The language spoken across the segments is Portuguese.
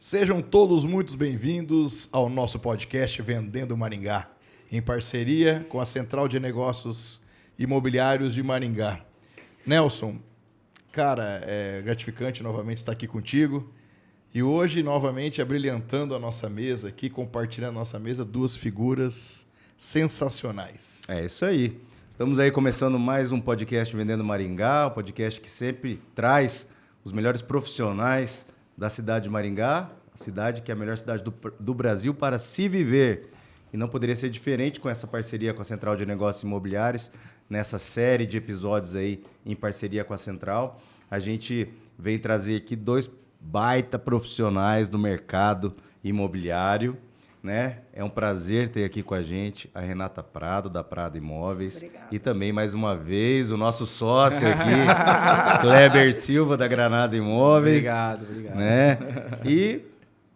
Sejam todos muito bem-vindos ao nosso podcast Vendendo Maringá, em parceria com a Central de Negócios Imobiliários de Maringá. Nelson, cara, é gratificante novamente estar aqui contigo. E hoje, novamente, abrilhantando a nossa mesa aqui, compartilhando a nossa mesa, duas figuras sensacionais. É isso aí. Estamos aí começando mais um podcast Vendendo Maringá, um podcast que sempre traz os melhores profissionais da cidade de Maringá, a cidade que é a melhor cidade do Brasil para se viver. E não poderia ser diferente com essa parceria com a Central de Negócios Imobiliários, nessa série de episódios aí em parceria com a Central. A gente vem trazer aqui dois baita profissionais do mercado imobiliário, né? É um prazer ter aqui com a gente a Renata Prado, da Prado Imóveis. Obrigada. E também, mais uma vez, o nosso sócio aqui, Kleber Silva, da Granada Imóveis. Obrigado. Né? E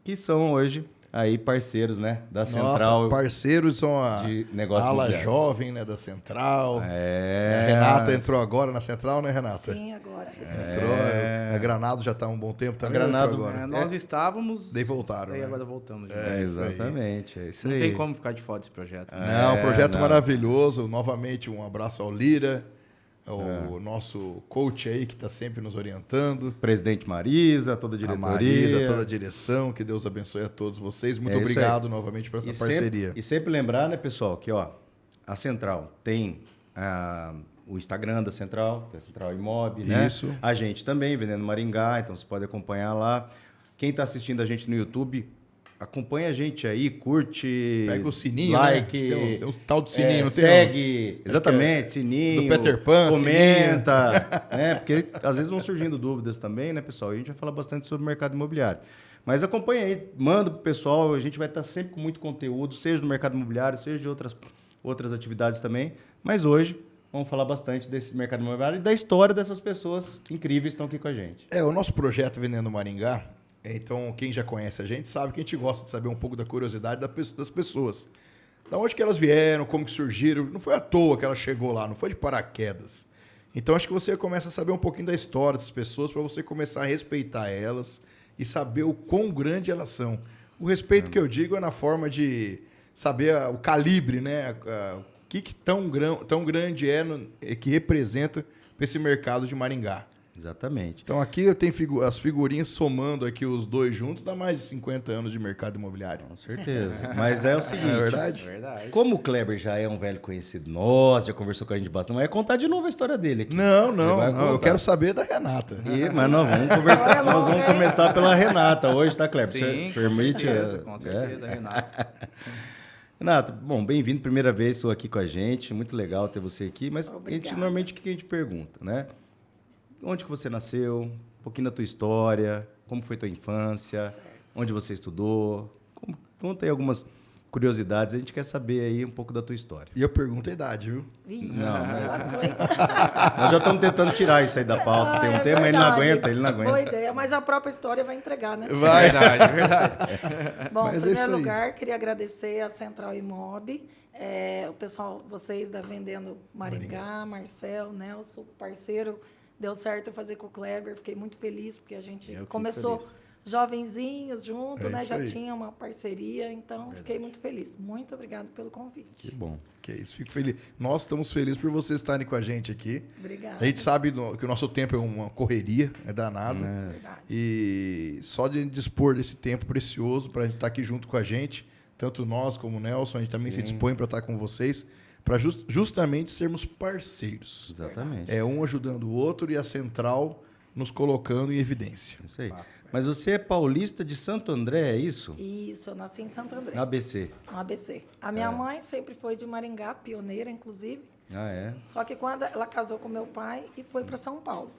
que são hoje aí parceiros, né? Da Central. Nossa, parceiros são a de negócios ala imobiliários. jovem, né, da Central. É. A Renata entrou agora na Central, né, Renata? Sim, agora. Entrou, a Granado já está há um bom tempo também. Granado, entrou agora. Nós estávamos. Daí voltaram, Daí né? agora voltamos. É, isso aí. exatamente, é isso Não aí. tem como ficar de fora desse projeto. Não, um projeto não. maravilhoso. Novamente, um abraço ao Lira, o nosso coach aí que está sempre nos orientando. Presidente Marisa, toda a A diretoria. Marisa, toda a direção. Que Deus abençoe a todos vocês. Muito É isso obrigado novamente por essa E parceria. sempre, e sempre lembrar, né, pessoal, que ó, a Central tem o Instagram da Central, que é a Central Imob, né? Isso. A gente também, Vendendo Maringá, então você pode acompanhar lá. Quem está assistindo a gente no YouTube, acompanha a gente aí, curte, Pega o sininho, like, né? Tem um tal de sininho, não tem? segue, exatamente, sininho, do Peter Pan, comenta, né? Porque às vezes vão surgindo dúvidas também, né, pessoal? E a gente vai falar bastante sobre o mercado imobiliário. Mas acompanha aí, manda pro pessoal, a gente vai estar sempre com muito conteúdo, seja do mercado imobiliário, seja de outras atividades também. Mas hoje vamos falar bastante desse mercado imobiliário e da história dessas pessoas incríveis que estão aqui com a gente. O nosso projeto Vendendo Maringá, então quem já conhece a gente sabe que a gente gosta de saber um pouco da curiosidade das pessoas. Da onde que elas vieram, como que surgiram. Não foi à toa que ela chegou lá, não foi de paraquedas. Então acho que você começa a saber um pouquinho da história dessas pessoas para você começar a respeitar elas e saber o quão grande elas são. O respeito que eu digo é na forma de saber o calibre, né? O que tão grande que representa para esse mercado de Maringá. Exatamente. Então aqui eu tenho as figurinhas somando aqui os dois juntos, dá mais de 50 anos de mercado imobiliário. Com certeza. Mas é o seguinte, É verdade? Verdade. como o Kleber já é um velho conhecido nosso, já conversou com a gente bastante, não vai contar de novo a história dele aqui. Não, Ele vai eu contar. quero saber da Renata. Mas nós vamos conversar, nós vamos começar pela Renata hoje, tá, Kleber? Sim, Você permite? com certeza, Renato. Renato, bom, bem-vindo, primeira vez, estou aqui com a gente, muito legal ter você aqui, mas normalmente o que a gente pergunta, né? Onde que você nasceu, um pouquinho da tua história, como foi tua infância, onde você estudou, conta aí algumas curiosidades, a gente quer saber aí um pouco da tua história. E eu pergunto a idade, viu? Nós já estamos tentando tirar isso aí da pauta, tem um tema, mas ele não aguenta. Boa ideia, mas a própria história vai entregar, né? Vai. Verdade. Bom, Mas em é isso primeiro aí. lugar, queria agradecer a Central Imob, o pessoal, vocês da Vendendo Maringá, Marcel, Nelson, parceiro, deu certo eu fazer com o Kleber, fiquei muito feliz, porque a gente Eu fico começou feliz. jovenzinhos junto, É né? isso Já aí. tinha uma parceria, então fiquei muito feliz. Muito obrigado pelo convite. Que bom. Que isso, fico feliz. Nós estamos felizes por vocês estarem com a gente aqui. Obrigada. A gente sabe que o nosso tempo é uma correria, é danado. Verdade. E só de dispor desse tempo precioso para a gente estar aqui junto com a gente, tanto nós como o Nelson, a gente também se dispõe para estar com vocês, para justamente sermos parceiros. Exatamente. É um ajudando o outro e a Central nos colocando em evidência. Isso aí. Mas você é paulista de Santo André, é isso? Isso, eu nasci em Santo André. Na ABC. No ABC. A minha mãe sempre foi de Maringá, pioneira, inclusive. Ah, é? Só que quando ela casou com meu pai e foi para São Paulo.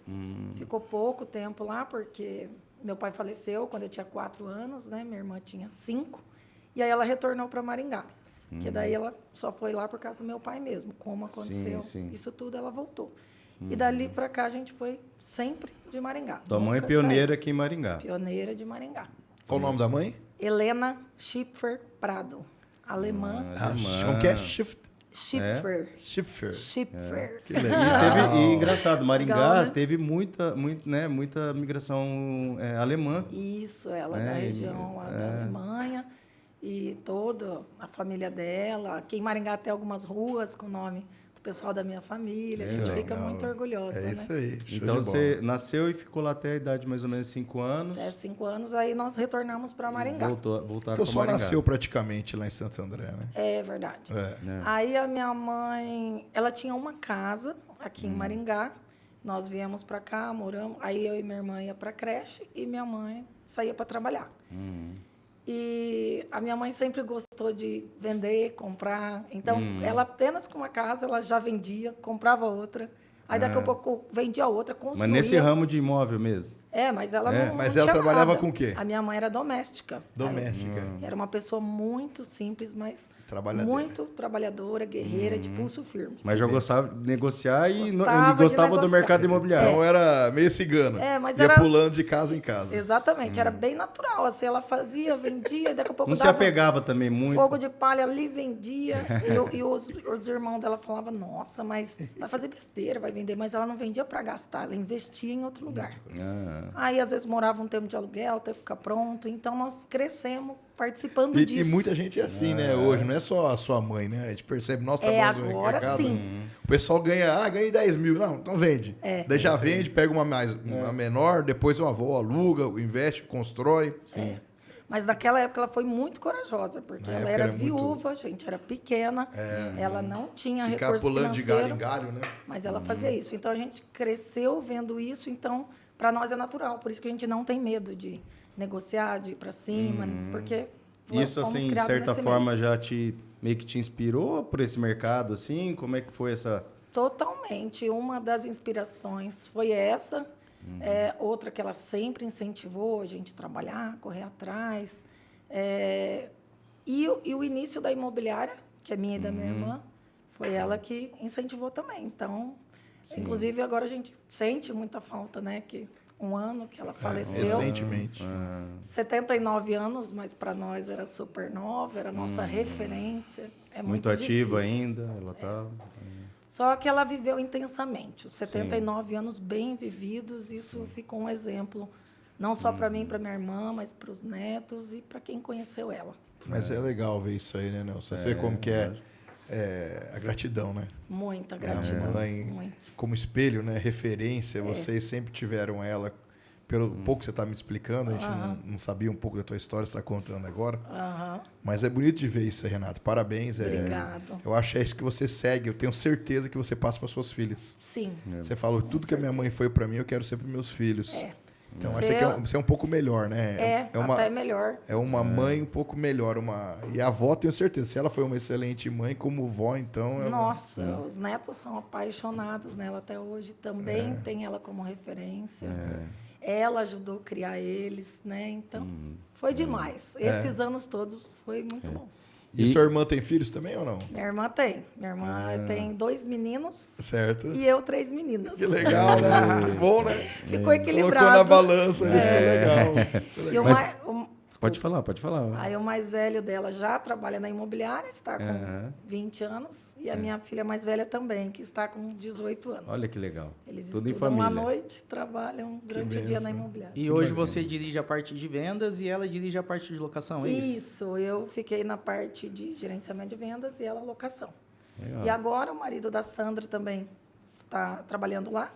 Ficou pouco tempo lá, porque meu pai faleceu quando eu tinha 4 anos, né? Minha irmã tinha 5. E aí ela retornou para Maringá. Que daí ela só foi lá por causa do meu pai mesmo. Como aconteceu sim. isso tudo, ela voltou. E dali para cá a gente foi sempre de Maringá. Tua mãe é Nunca pioneira saímos. aqui em Maringá. Pioneira de Maringá. Qual o nome da mãe? Helena Schipfer Prado. Alemã. Como que é? Shift. Schiffer. Schiffer. Schiffer. Que E, legal. e engraçado, Maringá Legal, né? teve muita migração alemã. Isso, ela da É, região lá da Alemanha. E toda a família dela. Aqui em Maringá tem algumas ruas com o nome do pessoal da minha família. A gente fica muito orgulhosa, É né? isso aí. Show Então de você bola. nasceu e ficou lá até a idade de mais ou menos 5 anos. Até 5 anos, aí nós retornamos para Maringá. Voltaram Então para só Maringá. nasceu praticamente lá em Santo André, né? É verdade. É. Aí a minha mãe, ela tinha uma casa aqui em Maringá. Nós viemos para cá, moramos. Aí eu e minha irmã ia para creche e minha mãe saía para trabalhar. E a minha mãe sempre gostou de vender, comprar. Então, ela apenas com uma casa, ela já vendia, comprava outra. Aí daqui a pouco vendia outra, construía. Mas nesse ramo de imóvel mesmo. É, mas ela não Mas não ela tinha trabalhava nada. com o quê? A minha mãe era doméstica. Doméstica. Era uma pessoa muito simples, mas Trabalhadeira. muito trabalhadora, guerreira, de pulso firme. Mas já gostava de negociar e Gostava de gostava do negociar. mercado imobiliário. Então era meio cigano. É, mas Ia era- pulando de casa em casa. Exatamente, era bem natural. Assim, ela fazia, vendia, e daqui a pouco Não se dava apegava também muito. fogo de palha ali, vendia. E os irmãos dela falavam, nossa, mas vai fazer besteira, vai vender. Mas ela não vendia para gastar, ela investia em outro lugar. Ah. Aí, às vezes, morava um tempo de aluguel, até ficar pronto. Então, nós crescemos participando E disso. muita gente é assim, né? Hoje, não é só a sua mãe, né? A gente percebe, nós trabalhamos no agora mercado. sim. O pessoal ganha, ganhei 10 mil. Não, então vende. Daí já vende, pega uma menor, depois uma avó aluga, investe, constrói. Mas naquela época ela foi muito corajosa, porque Na ela época era era muito- viúva, a gente era pequena, ela não tinha Ficar recurso pulando de galho financeiro. em galho, né? Mas ela fazia isso. Então a gente cresceu vendo isso, então para nós é natural. Por isso que a gente não tem medo de negociar, de ir para cima, porque Isso, fomos assim, de criados certa nesse forma, já meio que te inspirou por esse mercado, assim? Como é que foi essa... Totalmente. Uma das inspirações foi essa. Outra que ela sempre incentivou a gente trabalhar, correr atrás. E o início da imobiliária, que é minha e da minha irmã, foi ela que incentivou também. Então, inclusive, agora a gente sente muita falta, né? Que um ano que ela faleceu. Recentemente. 79 anos, mas para nós era super nova, era a nossa referência. É Muito muito ativa difícil. ainda, ela tá... Só que ela viveu intensamente. Os 79 anos bem vividos, isso ficou um exemplo, não só para mim, para minha irmã, mas para os netos e para quem conheceu ela. Mas é legal ver isso aí, né, Nelson? Você vê como que é a gratidão, né? Muita gratidão. Muito. Como espelho, né? Referência, vocês sempre tiveram ela. Pelo pouco que você está me explicando, a gente não sabia um pouco da tua história, você está contando agora. Aham. Mas é bonito de ver isso aí, Renato. Parabéns. Obrigado. Eu acho que é isso que você segue. Eu tenho certeza que você passa para suas filhas. Sim. Você falou, tudo que a minha mãe foi para mim, eu quero ser para meus filhos. Então, Você você é um pouco melhor, né? até melhor. É uma mãe um pouco melhor. E a avó, tenho certeza. Se ela foi uma excelente mãe, como vó, então... Nossa, os netos são apaixonados nela até hoje. Também tem ela como referência. Ela ajudou a criar eles, né? Então, foi demais. Esses anos todos foi muito bom. E sua irmã tem filhos também ou não? Minha irmã tem. Minha irmã tem 2 meninos Certo. e eu 3 meninas. Que legal, né? Que bom, né? Ficou equilibrado. Colocou na balança ali, ficou legal. E o Mas- mais- Pode falar, pode falar. Aí o mais velho dela já trabalha na imobiliária, está com Aham. 20 anos. E a minha filha mais velha também, que está com 18 anos. Olha que legal. Eles Tudo em estudam à família. noite, trabalham durante o dia na benção. imobiliária. E hoje você dirige a parte de vendas e ela dirige a parte de locação, é isso? Isso, eu fiquei na parte de gerenciamento de vendas e ela locação. Legal. E agora o marido da Sandra também está trabalhando lá.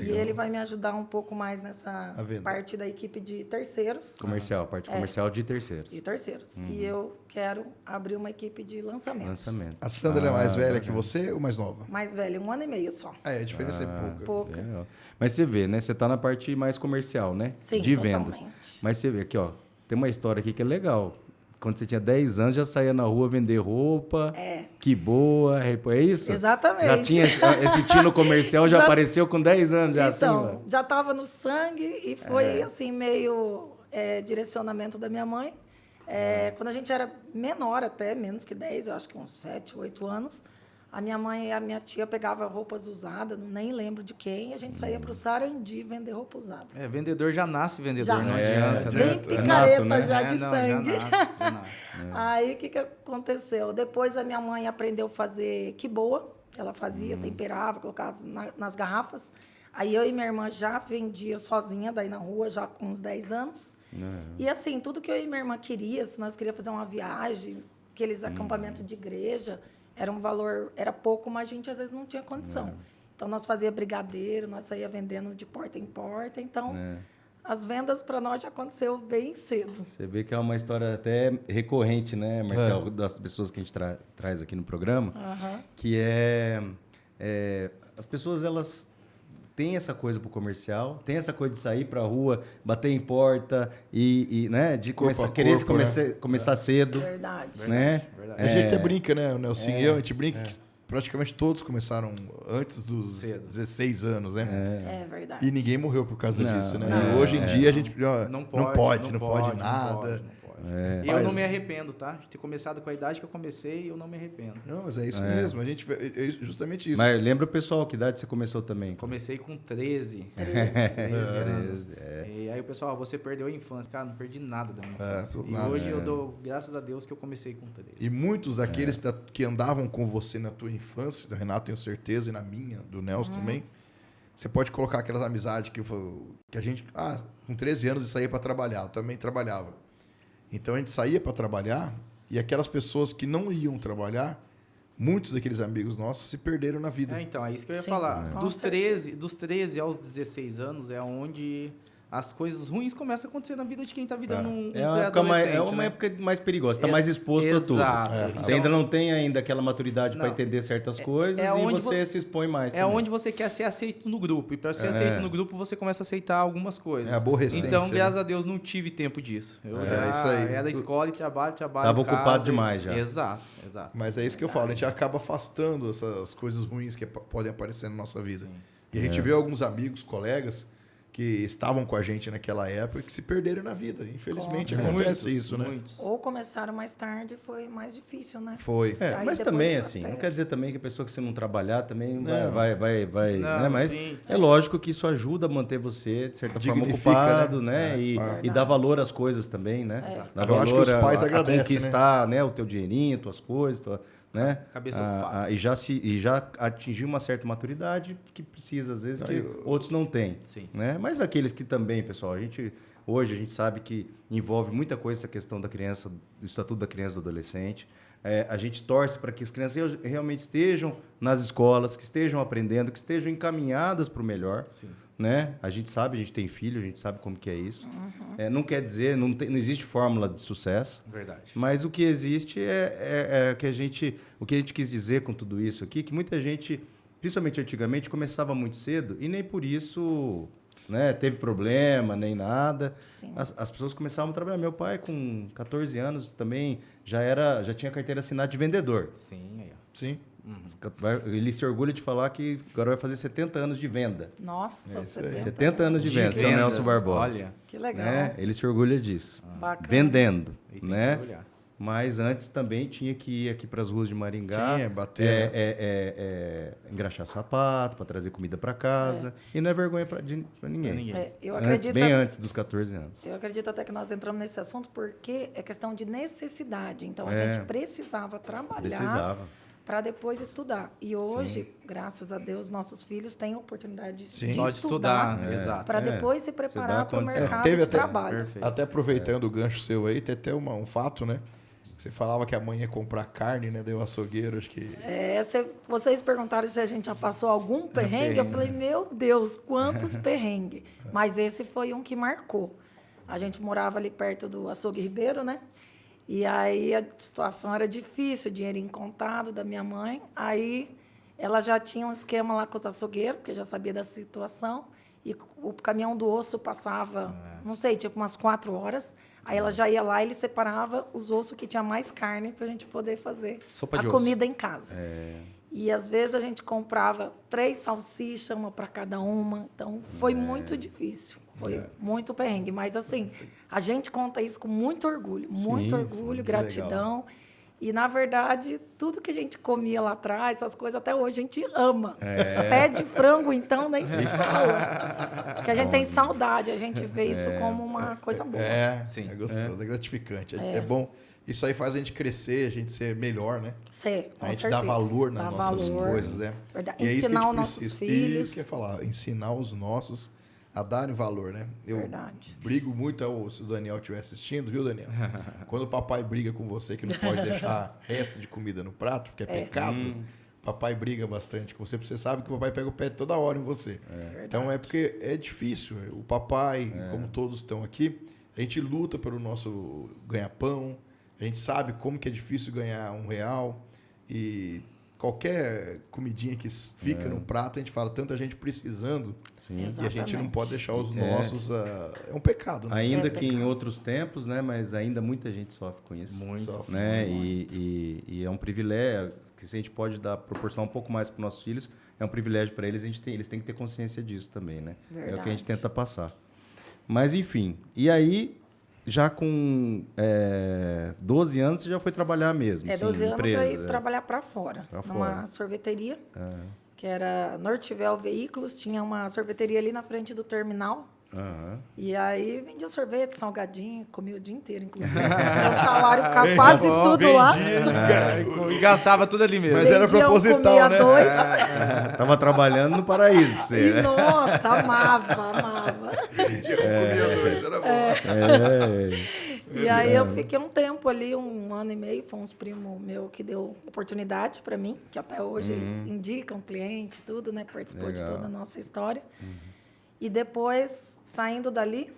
E ele vai me ajudar um pouco mais nessa A venda. parte da equipe de terceiros. Comercial, parte comercial de terceiros. De terceiros. E eu quero abrir uma equipe de lançamentos. Lançamento. A Sandra é mais velha que você ou mais nova? Mais velho, 1 ano e meio só. A diferença é pouca. Pouca. Legal. Mas você vê, né? Você tá na parte mais comercial, né? Sim, de totalmente. vendas. Mas você vê aqui, ó. Tem uma história aqui que é legal. Quando você tinha 10 anos, já saía na rua vender roupa. Que boa. É isso? Exatamente. Já tinha esse tino comercial, já apareceu com 10 anos, já assim, Então, ó. já estava no sangue e foi assim, meio direcionamento da minha mãe. Quando a gente era menor até, menos que 10, eu acho que uns 7, 8 anos, A minha mãe e a minha tia pegavam roupas usadas, nem lembro de quem, e a gente saía para o Sarandi vender roupa usada. Vendedor já nasce vendedor, Já. não É, adianta, né? Bem Nato, picareta né? já de não, sangue. Já nasce, já nasce. Aí, o que, que aconteceu? Depois, a minha mãe aprendeu a fazer quiboa. Ela fazia, temperava, colocava nas garrafas. Aí, eu e minha irmã já vendia sozinha, daí na rua, já com uns 10 anos. E, assim, tudo que eu e minha irmã queria, se nós queríamos fazer uma viagem, aqueles acampamentos de igreja, era um valor, era pouco, mas a gente, às vezes, não tinha condição. Então, nós fazia brigadeiro, nós saía vendendo de porta em porta. Então, as vendas para nós já aconteceu bem cedo. Você vê que é uma história até recorrente, né, Marcelo, das pessoas que a gente traz aqui no programa, que as pessoas, elas têm essa coisa pro comercial, tem essa coisa de sair pra rua, bater em porta e né, de Corpo a começar, querer corpo, começar cedo, Verdade. né? Verdade. A gente até brinca, né? O Nelson e eu, a gente brinca que praticamente todos começaram antes dos Cedo. 16 anos, né? É verdade. E ninguém morreu por causa Não, disso, né? não, E hoje em dia a gente ó, Não não pode pode nada. Não pode. E eu não me arrependo, tá? De ter começado com a idade que eu comecei, eu não me arrependo. Não, mas é isso mesmo. A gente é justamente isso. Mas lembra o pessoal, que idade você começou também? Comecei com 13. 13, E aí o pessoal, você perdeu a infância. Cara, não perdi nada da minha infância. E nada. hoje eu dou graças a Deus que eu comecei com 13. E muitos daqueles que andavam com você na tua infância, do Renato tenho certeza, e na minha, do Nelson também, você pode colocar aquelas amizades que a gente, com 13 anos, eu saía para trabalhar, eu também trabalhava. Então a gente saía para trabalhar e aquelas pessoas que não iam trabalhar, muitos daqueles amigos nossos se perderam na vida. Então, é isso que eu ia Sim, falar. com Dos certeza. 13 aos 16 anos é onde as coisas ruins começam a acontecer na vida de quem tá virando um É uma época pré-adolescente, né? época mais perigosa, você está mais exposto a tudo. Exato. Você Então, ainda não tem ainda aquela maturidade para Não. entender certas coisas é e onde você se expõe mais. É também. onde você quer ser aceito no grupo. E para ser aceito no grupo, você começa a aceitar algumas coisas. É a aborrecência, Então, né? graças a Deus, não tive tempo disso. Eu já isso aí. era escola e trabalho, Tava casa, ocupado demais já. Exato. Mas é isso que eu falo, a gente acaba afastando essas coisas ruins que podem aparecer na nossa vida. Sim. E a gente vê alguns amigos, colegas, que estavam com a gente naquela época e que se perderam na vida. Infelizmente Com acontece isso, né? Muitos. Ou começaram mais tarde, foi mais difícil, né? Foi. Aí Mas depois também, assim, até- não quer dizer também que a pessoa que você não trabalhar também Não. vai Não, né? Mas sim. é lógico que isso ajuda a manter você, de certa forma, Dignifica, ocupado, né? né? E dá valor às coisas também, né? Dá Eu acho que os pais a agradecem, conquistar, né? O teu dinheirinho, tuas coisas, né? Cabeça ocupada. E já atingir uma certa maturidade que precisa, às vezes, que outros não têm. Sim. Né? Mas aqueles que também, pessoal, hoje a gente sabe que envolve muita coisa essa questão da criança, do Estatuto da Criança e do Adolescente. A gente torce para que as crianças realmente estejam nas escolas, que estejam aprendendo, que estejam encaminhadas para o melhor. Sim. Né? A gente sabe, a gente tem filho, a gente sabe como que é isso. Não quer dizer, não existe fórmula de sucesso. Verdade. Mas o que existe o que a gente quis dizer com tudo isso aqui, que muita gente, principalmente antigamente, começava muito cedo e nem por isso, né, teve problema, nem nada. Sim. As pessoas começavam a trabalhar. Meu pai, com 14 anos, também já tinha carteira assinada de vendedor. Sim, aí, ó. Sim. Ele se orgulha de falar que agora vai fazer 70 anos de venda. Nossa, isso aí. 70. 70 anos de De venda, São vendas, Nelson Barbosa. olha. Que legal. Né? Ele se orgulha disso. Bacana. Vendendo, E tem né? que se orgulhar. Mas antes também tinha que ir aqui para as ruas de Maringá. Tinha, bater, Engraxar sapato, para trazer comida para casa. E não é vergonha para ninguém. Pra ninguém. Eu Antes, acredito, bem antes dos 14 anos. eu acredito até que nós entramos nesse assunto porque é questão de necessidade. Então, a gente precisava trabalhar Precisava. para depois estudar. E hoje, graças a Deus, nossos filhos têm a oportunidade Sim. de Só de estudar, exato. para É. depois se dá preparar para o condição. mercado Teve de até- trabalho. Perfeito. Até aproveitando o gancho seu aí, tem até um fato, né? Você falava que a mãe ia comprar carne, né? Deu açougueiro, acho que... Vocês perguntaram se a gente já passou algum perrengue. Eu falei, meu Deus, quantos perrengues. Mas esse foi um que marcou. A gente morava ali perto do Açougue Ribeiro, né? E aí a situação era difícil, dinheirinho contado da minha mãe. Aí ela já tinha um esquema lá com os açougueiros, porque já sabia da situação. E o caminhão do osso passava, não sei, tipo umas 4 horas. Aí ela já ia lá e ele separava os ossos que tinha mais carne para a gente poder fazer Sopa a de osso. comida em casa. E às vezes a gente comprava 3 salsichas, uma para cada uma. Então foi muito difícil. Foi muito perrengue. Mas assim, a gente conta isso com muito orgulho, Sim, gratidão. E, na verdade, tudo que a gente comia lá atrás, essas coisas, até hoje a gente ama. Pé de frango, então, nem se fala. Porque a gente tem saudade, a gente vê isso como uma coisa boa. Sim. É gostoso, é gratificante. É bom. Isso aí faz a gente crescer, a gente ser melhor, né? Com a gente certeza. dá valor nas Dá nossas valor. coisas, né? Verdade. E é isso que a Ensinar gente os nossos precisa. filhos. Isso que eu ia falar, ensinar os nossos a darem valor, né? Eu Verdade. brigo muito, se o Daniel estiver assistindo, viu, Daniel? Quando o papai briga com você que não pode deixar resto de comida no prato, porque é pecado, papai briga bastante com você, porque você sabe que o papai pega o pé toda hora em você. Então é porque é difícil. O papai, como todos estão aqui, a gente luta pelo nosso ganha-pão, a gente sabe como que é difícil ganhar R$1 e qualquer comidinha que fica no prato, a gente fala, tanta gente precisando. Sim. E a gente Exatamente. não pode deixar os nossos... é um pecado, né? Ainda que em outros tempos, né? Mas ainda muita gente sofre com isso. Sofre Né? E é um privilégio que se a gente pode proporcionar um pouco mais para os nossos filhos, é um privilégio para eles, eles têm que ter consciência disso também, né? É o que a gente tenta passar. Mas, enfim, e aí, já com 12 anos, você já foi trabalhar mesmo? 12 anos empresa, eu ia trabalhar para fora, numa sorveteria, que era Nortivel Veículos, tinha uma sorveteria ali na frente do terminal. E aí vendia sorvete, salgadinho, comia o dia inteiro, inclusive. Meu salário ficava quase tudo lá. E gastava tudo ali mesmo. Mas era Vendia, eu proposital, comia né? 2. Tava trabalhando no paraíso pra você, E né? nossa, amava. Comia 2, era bom. E aí eu fiquei um tempo ali, 1 ano e meio, foi uns primos meus que deu oportunidade para mim, que até hoje eles indicam cliente, tudo, né? Participou de toda a nossa história. E depois, saindo dali,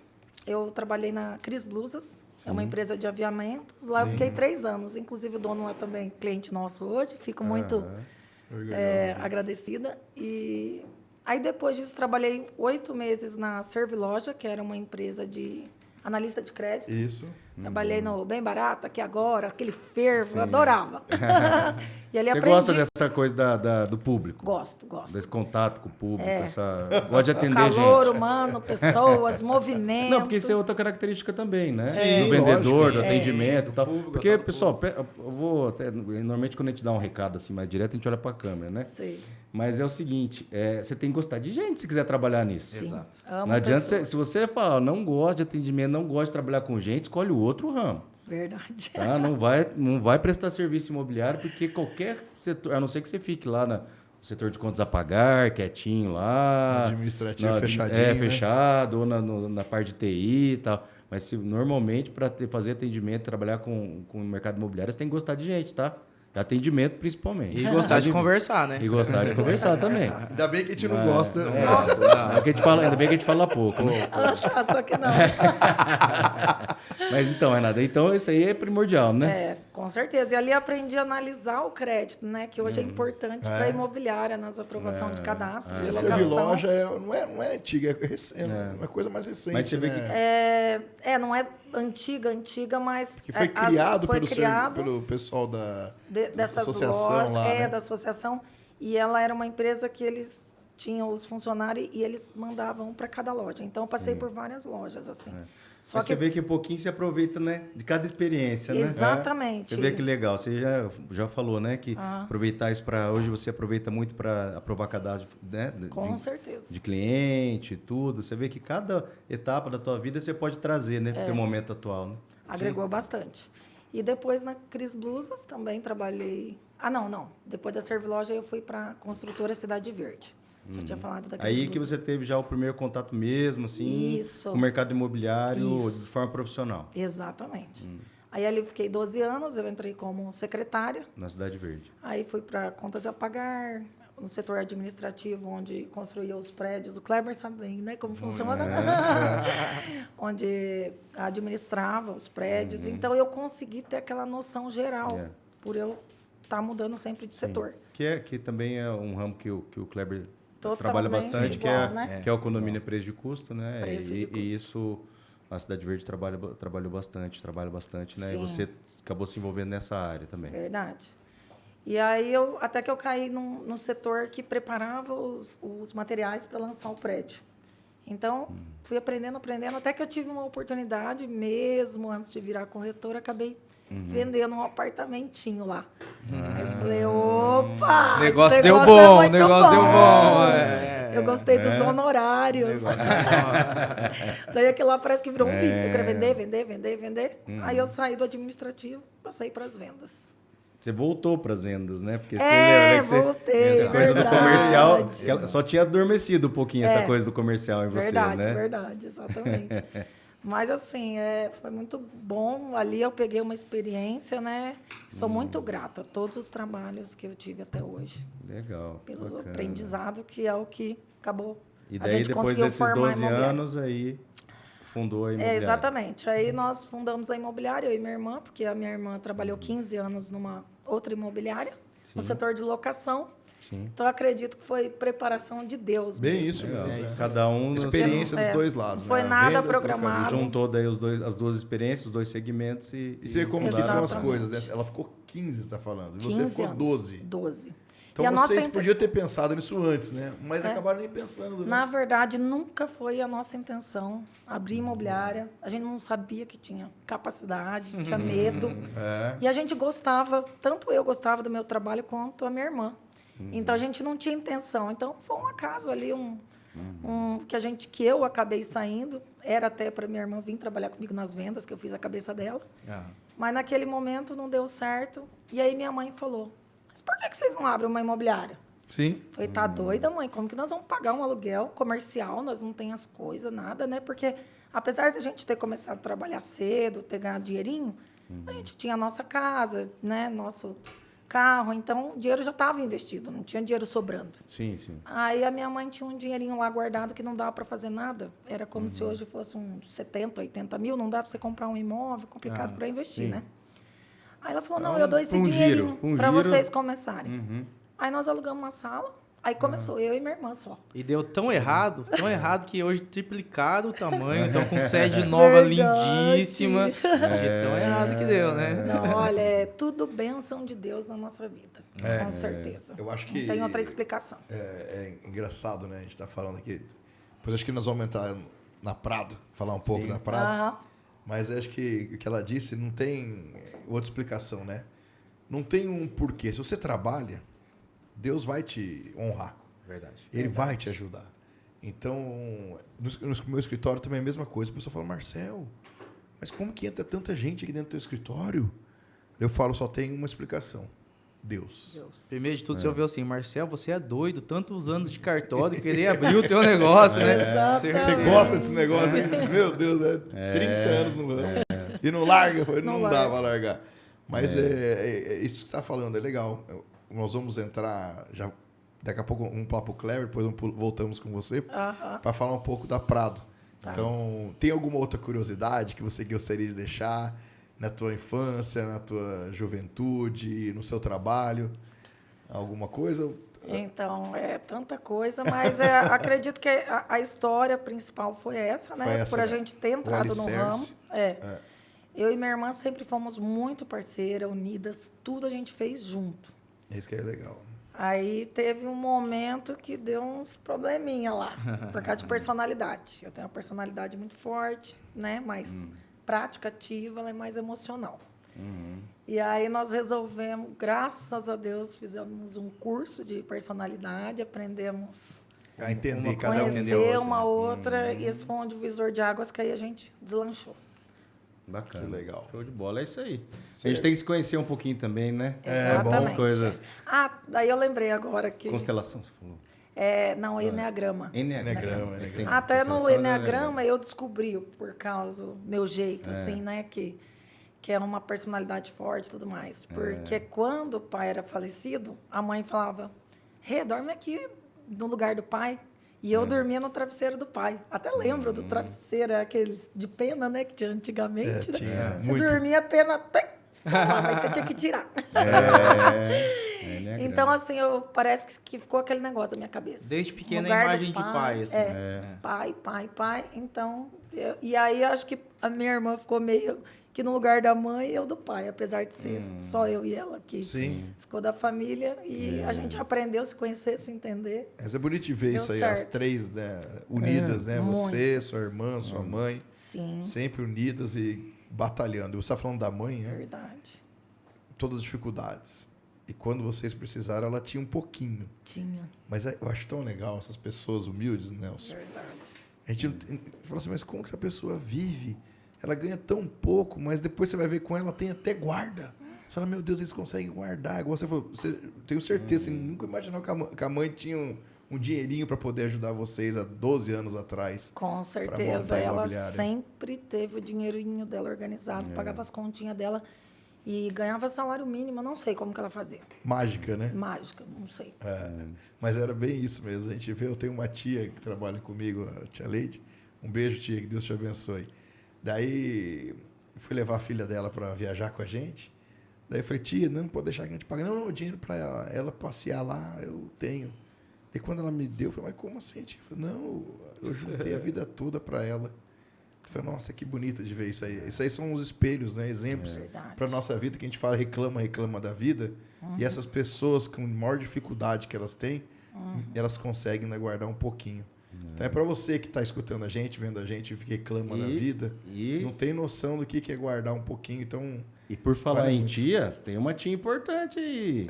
eu trabalhei na Cris Blusas, é uma empresa de aviamentos. Lá eu fiquei 3 anos, inclusive o dono lá também, cliente nosso hoje. Fico muito agradecida. E aí depois disso, trabalhei 8 meses na Serviloja, que era uma empresa de analista de crédito. Isso. Trabalhei no Bem Barato, aqui agora, aquele fervo, eu adorava. E ali Você aprendi. gosta dessa coisa do público? Gosto. Desse contato com o público, gosta de atender Calor gente. humano, pessoas, movimento. Não, porque isso é outra característica também, né? Sim, Do vendedor, lógico. do atendimento e tal. Público, Porque, gostar do pessoal, eu vou até, normalmente quando a gente dá um recado assim mais direto, a gente olha pra câmera, né? Sei. Mas é o seguinte, você tem que gostar de gente se quiser trabalhar nisso. Sim. Exato. Amo Não adianta, pessoas. se você falar, não gosta de atendimento, não gosta de trabalhar com gente, escolhe o outro ramo. Verdade. Tá? Não vai prestar serviço imobiliário, porque qualquer setor, a não ser que você fique lá no setor de contas a pagar, quietinho lá. Administrativo fechadinho, né? Fechado, ou na parte de TI e tal. Mas normalmente, para fazer atendimento, trabalhar com o mercado imobiliário, você tem que gostar de gente, tá? Atendimento, principalmente. E gostar de conversar, né? E gostar de conversar também. Ainda bem que a gente não gosta. Ainda bem que a gente fala pouco, né? Só que não. Mas então, Renata, isso aí é primordial, né? Com certeza. E ali aprendi a analisar o crédito, né? Que hoje é importante para a imobiliária, nas aprovações de cadastro, E de a locação. Serviloja não é antiga, é uma coisa mais recente. Mas você vê né? Não é antiga, mas... Que foi criado foi pelo pessoal da dessas associação lojas, lá, né? da associação. E ela era uma empresa que eles tinham os funcionários e eles mandavam para cada loja. Então, eu passei por várias lojas, assim. Só Mas você vê que um pouquinho se aproveita, né? De cada experiência, né? Exatamente. Você vê que legal. Você já falou, né? Que aproveitar isso para... Hoje você aproveita muito para aprovar cadastro, né? Com certeza. De cliente, tudo. Você vê que cada etapa da tua vida você pode trazer, né? Para o teu momento atual, né? Agregou bastante. E depois na Cris Blusas também trabalhei... não. Depois da Serviloja eu fui para a construtora Cidade Verde. Já tinha falado da Cris Aí que Blusas. você teve já o primeiro contato mesmo, assim, Isso. com o mercado imobiliário Isso. de forma profissional. Exatamente. Aí ali eu fiquei 12 anos, eu entrei como secretária. Na Cidade Verde. Aí fui para contas a pagar, no setor administrativo, onde construía os prédios. O Kleber sabe bem, né, como funciona. Onde administrava os prédios. Então, eu consegui ter aquela noção geral, por eu estar mudando sempre de setor. Que também é um ramo que o Kleber Totalmente trabalha bastante, igual, né? que é o condomínio preço de custo, né? Preço de custo. E isso a Cidade Verde trabalha bastante, né? Sim. E você acabou se envolvendo nessa área também. Verdade. E aí, até que eu caí num setor que preparava os materiais para lançar o prédio. Então, fui aprendendo, até que eu tive uma oportunidade, mesmo antes de virar corretora, acabei vendendo um apartamentinho lá. Aí eu falei, opa! O negócio esse deu é bom, muito o negócio deu bom. Eu gostei dos honorários. Daí aquilo lá parece que virou um vício. Eu queria vender. Aí eu saí do administrativo, passei para as vendas. Você voltou para as vendas, né? Porque voltei, essa coisa do verdade. comercial, que ela só tinha adormecido um pouquinho essa coisa do comercial em você, né? Verdade, exatamente. Mas assim, foi muito bom. Ali eu peguei uma experiência, né? Sou muito grata a todos os trabalhos que eu tive até hoje. Legal. Pelo bacana. aprendizado, que é o que acabou. E A daí, gente depois conseguiu desses formar a 12 imobiliária. anos, aí fundou a imobiliária. Exatamente. Aí nós fundamos a imobiliária, eu e minha irmã, porque a minha irmã trabalhou 15 anos numa outra imobiliária, no setor de locação. Sim. Então, eu acredito que foi preparação de Deus Bem mesmo. isso Legal. mesmo. Cada um... Experiência dos dois lados. Não foi né? nada Vendas, programado. locação. Juntou daí as duas experiências, os dois segmentos e E você vê como que são as Exatamente. coisas, né? Ela ficou 15, você está falando. E você 15 ficou anos. 12. 12. Então E a vocês nossa podiam ter pensado nisso antes, né? Mas acabaram nem pensando. Né? Na verdade, nunca foi a nossa intenção abrir imobiliária. A gente não sabia que tinha capacidade, tinha medo. E a gente gostava, tanto eu gostava do meu trabalho quanto a minha irmã. Então a gente não tinha intenção. Então foi um acaso ali, que eu acabei saindo. Era até para minha irmã vir trabalhar comigo nas vendas, que eu fiz a cabeça dela. Mas naquele momento não deu certo. E aí minha mãe falou: mas por que vocês não abrem uma imobiliária? Sim. Falei, tá doida, mãe? Como que nós vamos pagar um aluguel comercial? Nós não tem as coisas, nada, né? Porque apesar da gente ter começado a trabalhar cedo, ter ganhado dinheirinho, a gente tinha a nossa casa, né? Nosso carro. Então, o dinheiro já estava investido, não tinha dinheiro sobrando. Sim, sim. Aí a minha mãe tinha um dinheirinho lá guardado que não dava para fazer nada. Era como se hoje fosse uns 70, 80 mil. Não dá para você comprar um imóvel, complicado para investir, sim. né? Aí ela falou, não, eu dou esse um dinheirinho giro, para giro. vocês começarem. Aí nós alugamos uma sala, aí começou eu e minha irmã só. E deu tão errado que hoje triplicaram o tamanho, então com sede nova, Verdade. lindíssima. De tão errado que deu, né? Não, olha, é tudo bênção de Deus na nossa vida, com certeza. Eu acho que Não tem outra explicação. é engraçado, né? A gente está falando aqui. Depois acho que nós vamos entrar na Prado, falar um pouco da Prado. Aham. Mas acho que o que ela disse não tem outra explicação, né? Não tem um porquê. Se você trabalha, Deus vai te honrar. Verdade. Ele vai te ajudar. Então, no meu escritório também é a mesma coisa. A pessoa fala, Marcel, mas como que entra tanta gente aqui dentro do teu escritório? Eu falo, só tem uma explicação. Deus. Primeiro de tudo, você ouviu assim, Marcel, você é doido, tantos anos de cartório, querer abrir o teu negócio, né? Você gosta desse negócio aqui? Meu Deus, 30 anos no ramo. E não larga? Não dá pra largar. Mas é isso que você está falando, é legal. Nós vamos entrar, já daqui a pouco, um papo clever, depois voltamos com você, para falar um pouco da Prado. Tá. Então, tem alguma outra curiosidade que você gostaria de deixar na tua infância, na tua juventude, no seu trabalho? Alguma coisa? Então, é tanta coisa, mas acredito que a história principal foi essa, né? Foi essa, Por a né? gente ter entrado no alicerce. ramo. Eu e minha irmã sempre fomos muito parceiras, unidas, tudo a gente fez junto. Isso que é legal. Aí teve um momento que deu uns probleminha lá, por causa de personalidade. Eu tenho uma personalidade muito forte, né? Mais prática, ativa, ela é mais emocional. E aí nós resolvemos, graças a Deus, fizemos um curso de personalidade, aprendemos A entender a cada um. conhecer uma outra, e esse foi um divisor de águas que aí a gente deslanchou. Bacana. Que legal. Show de bola, é isso aí. A gente tem que se conhecer um pouquinho também, né? Exatamente. As coisas. Ah, daí eu lembrei agora que... Constelação, você falou. Não, Enneagrama. Enneagrama. Até no Constelação, Enneagrama eu descobri, por causa do meu jeito, assim, né? Que é uma personalidade forte e tudo mais. Porque quando o pai era falecido, a mãe falava, dorme aqui no lugar do pai. E eu dormia no travesseiro do pai. Até lembro do travesseiro, aqueles de pena, né? Que tinha antigamente. Tinha Você muito. dormia, a pena... mas você tinha que tirar. Ele é Então, grande. assim, parece que ficou aquele negócio na minha cabeça. Desde pequena Lugar a do imagem de pai, assim. Pai. Então, e aí acho que a minha irmã ficou meio que no lugar da mãe e eu do pai, apesar de ser só eu e ela aqui. Sim. Ficou da família e a gente aprendeu a se conhecer, se entender. Mas é bonito de ver Deu isso aí, certo. as três, né, unidas, né? muito. Você, sua irmã, sua mãe, Sim, sempre unidas e batalhando. Você está falando da mãe, né? verdade. Todas as dificuldades. E quando vocês precisaram, ela tinha um pouquinho. Tinha, Mas eu acho tão legal essas pessoas humildes, Nelson. verdade. A gente fala assim, mas como que essa pessoa vive? Ela ganha tão pouco, mas depois você vai ver com ela, tem até guarda. Você fala, meu Deus, eles conseguem guardar. Igual você falou, tenho certeza, você nunca imaginou que a mãe tinha um dinheirinho para poder ajudar vocês há 12 anos atrás. Com montar certeza. a Ela imobiliária. sempre teve o dinheirinho dela organizado, pagava as continhas dela e ganhava salário mínimo. Eu não sei como que ela fazia. Mágica, né? Mágica, não sei. Mas era bem isso mesmo. A gente vê, eu tenho uma tia que trabalha comigo, a tia Leide. Um beijo, tia, que Deus te abençoe. Daí, fui levar a filha dela para viajar com a gente. Daí eu falei, tia, não pode deixar que a gente pague. Não, o dinheiro para ela passear lá, eu tenho. E quando ela me deu, eu falei, mas como assim, tia? Eu falei, não, eu juntei a vida toda para ela. Eu falei, nossa, que bonito de ver isso aí. Isso aí são os espelhos, né? Exemplos Verdade. para nossa vida, que a gente fala, reclama da vida. E essas pessoas, com a maior dificuldade que elas têm, elas conseguem, né, guardar um pouquinho. Então é para você que está escutando a gente, vendo a gente, que reclama da vida, não tem noção do que é guardar um pouquinho. Então, E por falar Vale em muito. tia, tem uma tia importante aí.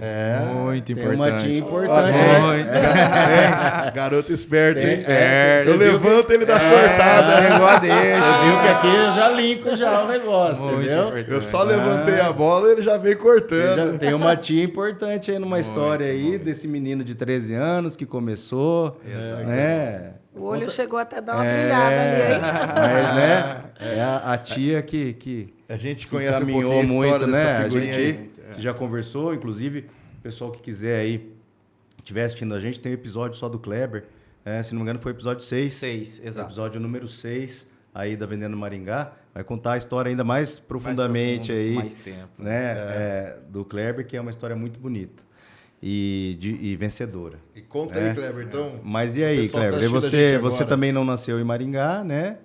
Muito Tem uma tia importante. importante. garoto esperto, hein? Você Eu viu levanto, ele dá cortada. Pegou a Você deixa. viu que aqui eu já linko já o negócio, Muito entendeu? importante. Eu só levantei a bola e ele já veio cortando. Você já tem uma tia importante aí numa história aí desse menino de 13 anos que começou, né? O olho chegou até a dar uma brilhada ali, hein? Mas, né? É a tia que A gente conhece um caminhou pouquinho a história muito, dessa né? A figurinha gente aí. que já conversou, inclusive, o pessoal que quiser aí, estiver assistindo a gente, tem um episódio só do Kleber. Se não me engano, foi o episódio 6. 6, exato. Episódio número 6 aí da Vendendo Maringá. Vai contar a história ainda mais profundamente aí. Mais tempo. Né? Do Kleber, que é uma história muito bonita e vencedora. E conta aí, Kleber, então. Mas e o aí, pessoal tá Kleber? E assistindo a gente você agora. também não nasceu em Maringá, né?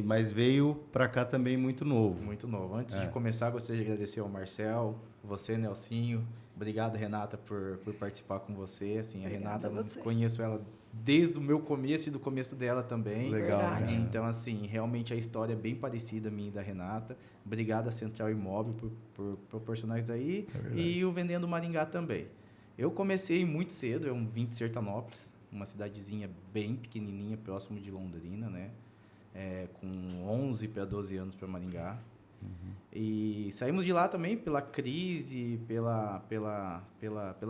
Mas veio pra cá também muito novo. Muito novo. Antes de começar, gostaria de agradecer ao Marcel, você, Nelsinho. Obrigado, Renata, por participar com você. Assim, a Obrigada Renata, a você. conheço ela desde o meu começo e do começo dela também. Legal, Verdade. né? Então, assim, realmente a história é bem parecida a minha e da Renata. Obrigado à Central Imóvel por proporcionar isso daí. E o Vendendo Maringá também. Eu comecei muito cedo, eu vim de Sertanópolis, uma cidadezinha bem pequenininha, próximo de Londrina, né? Com 11 para 12 anos para Maringá. E saímos de lá também pela crise, pela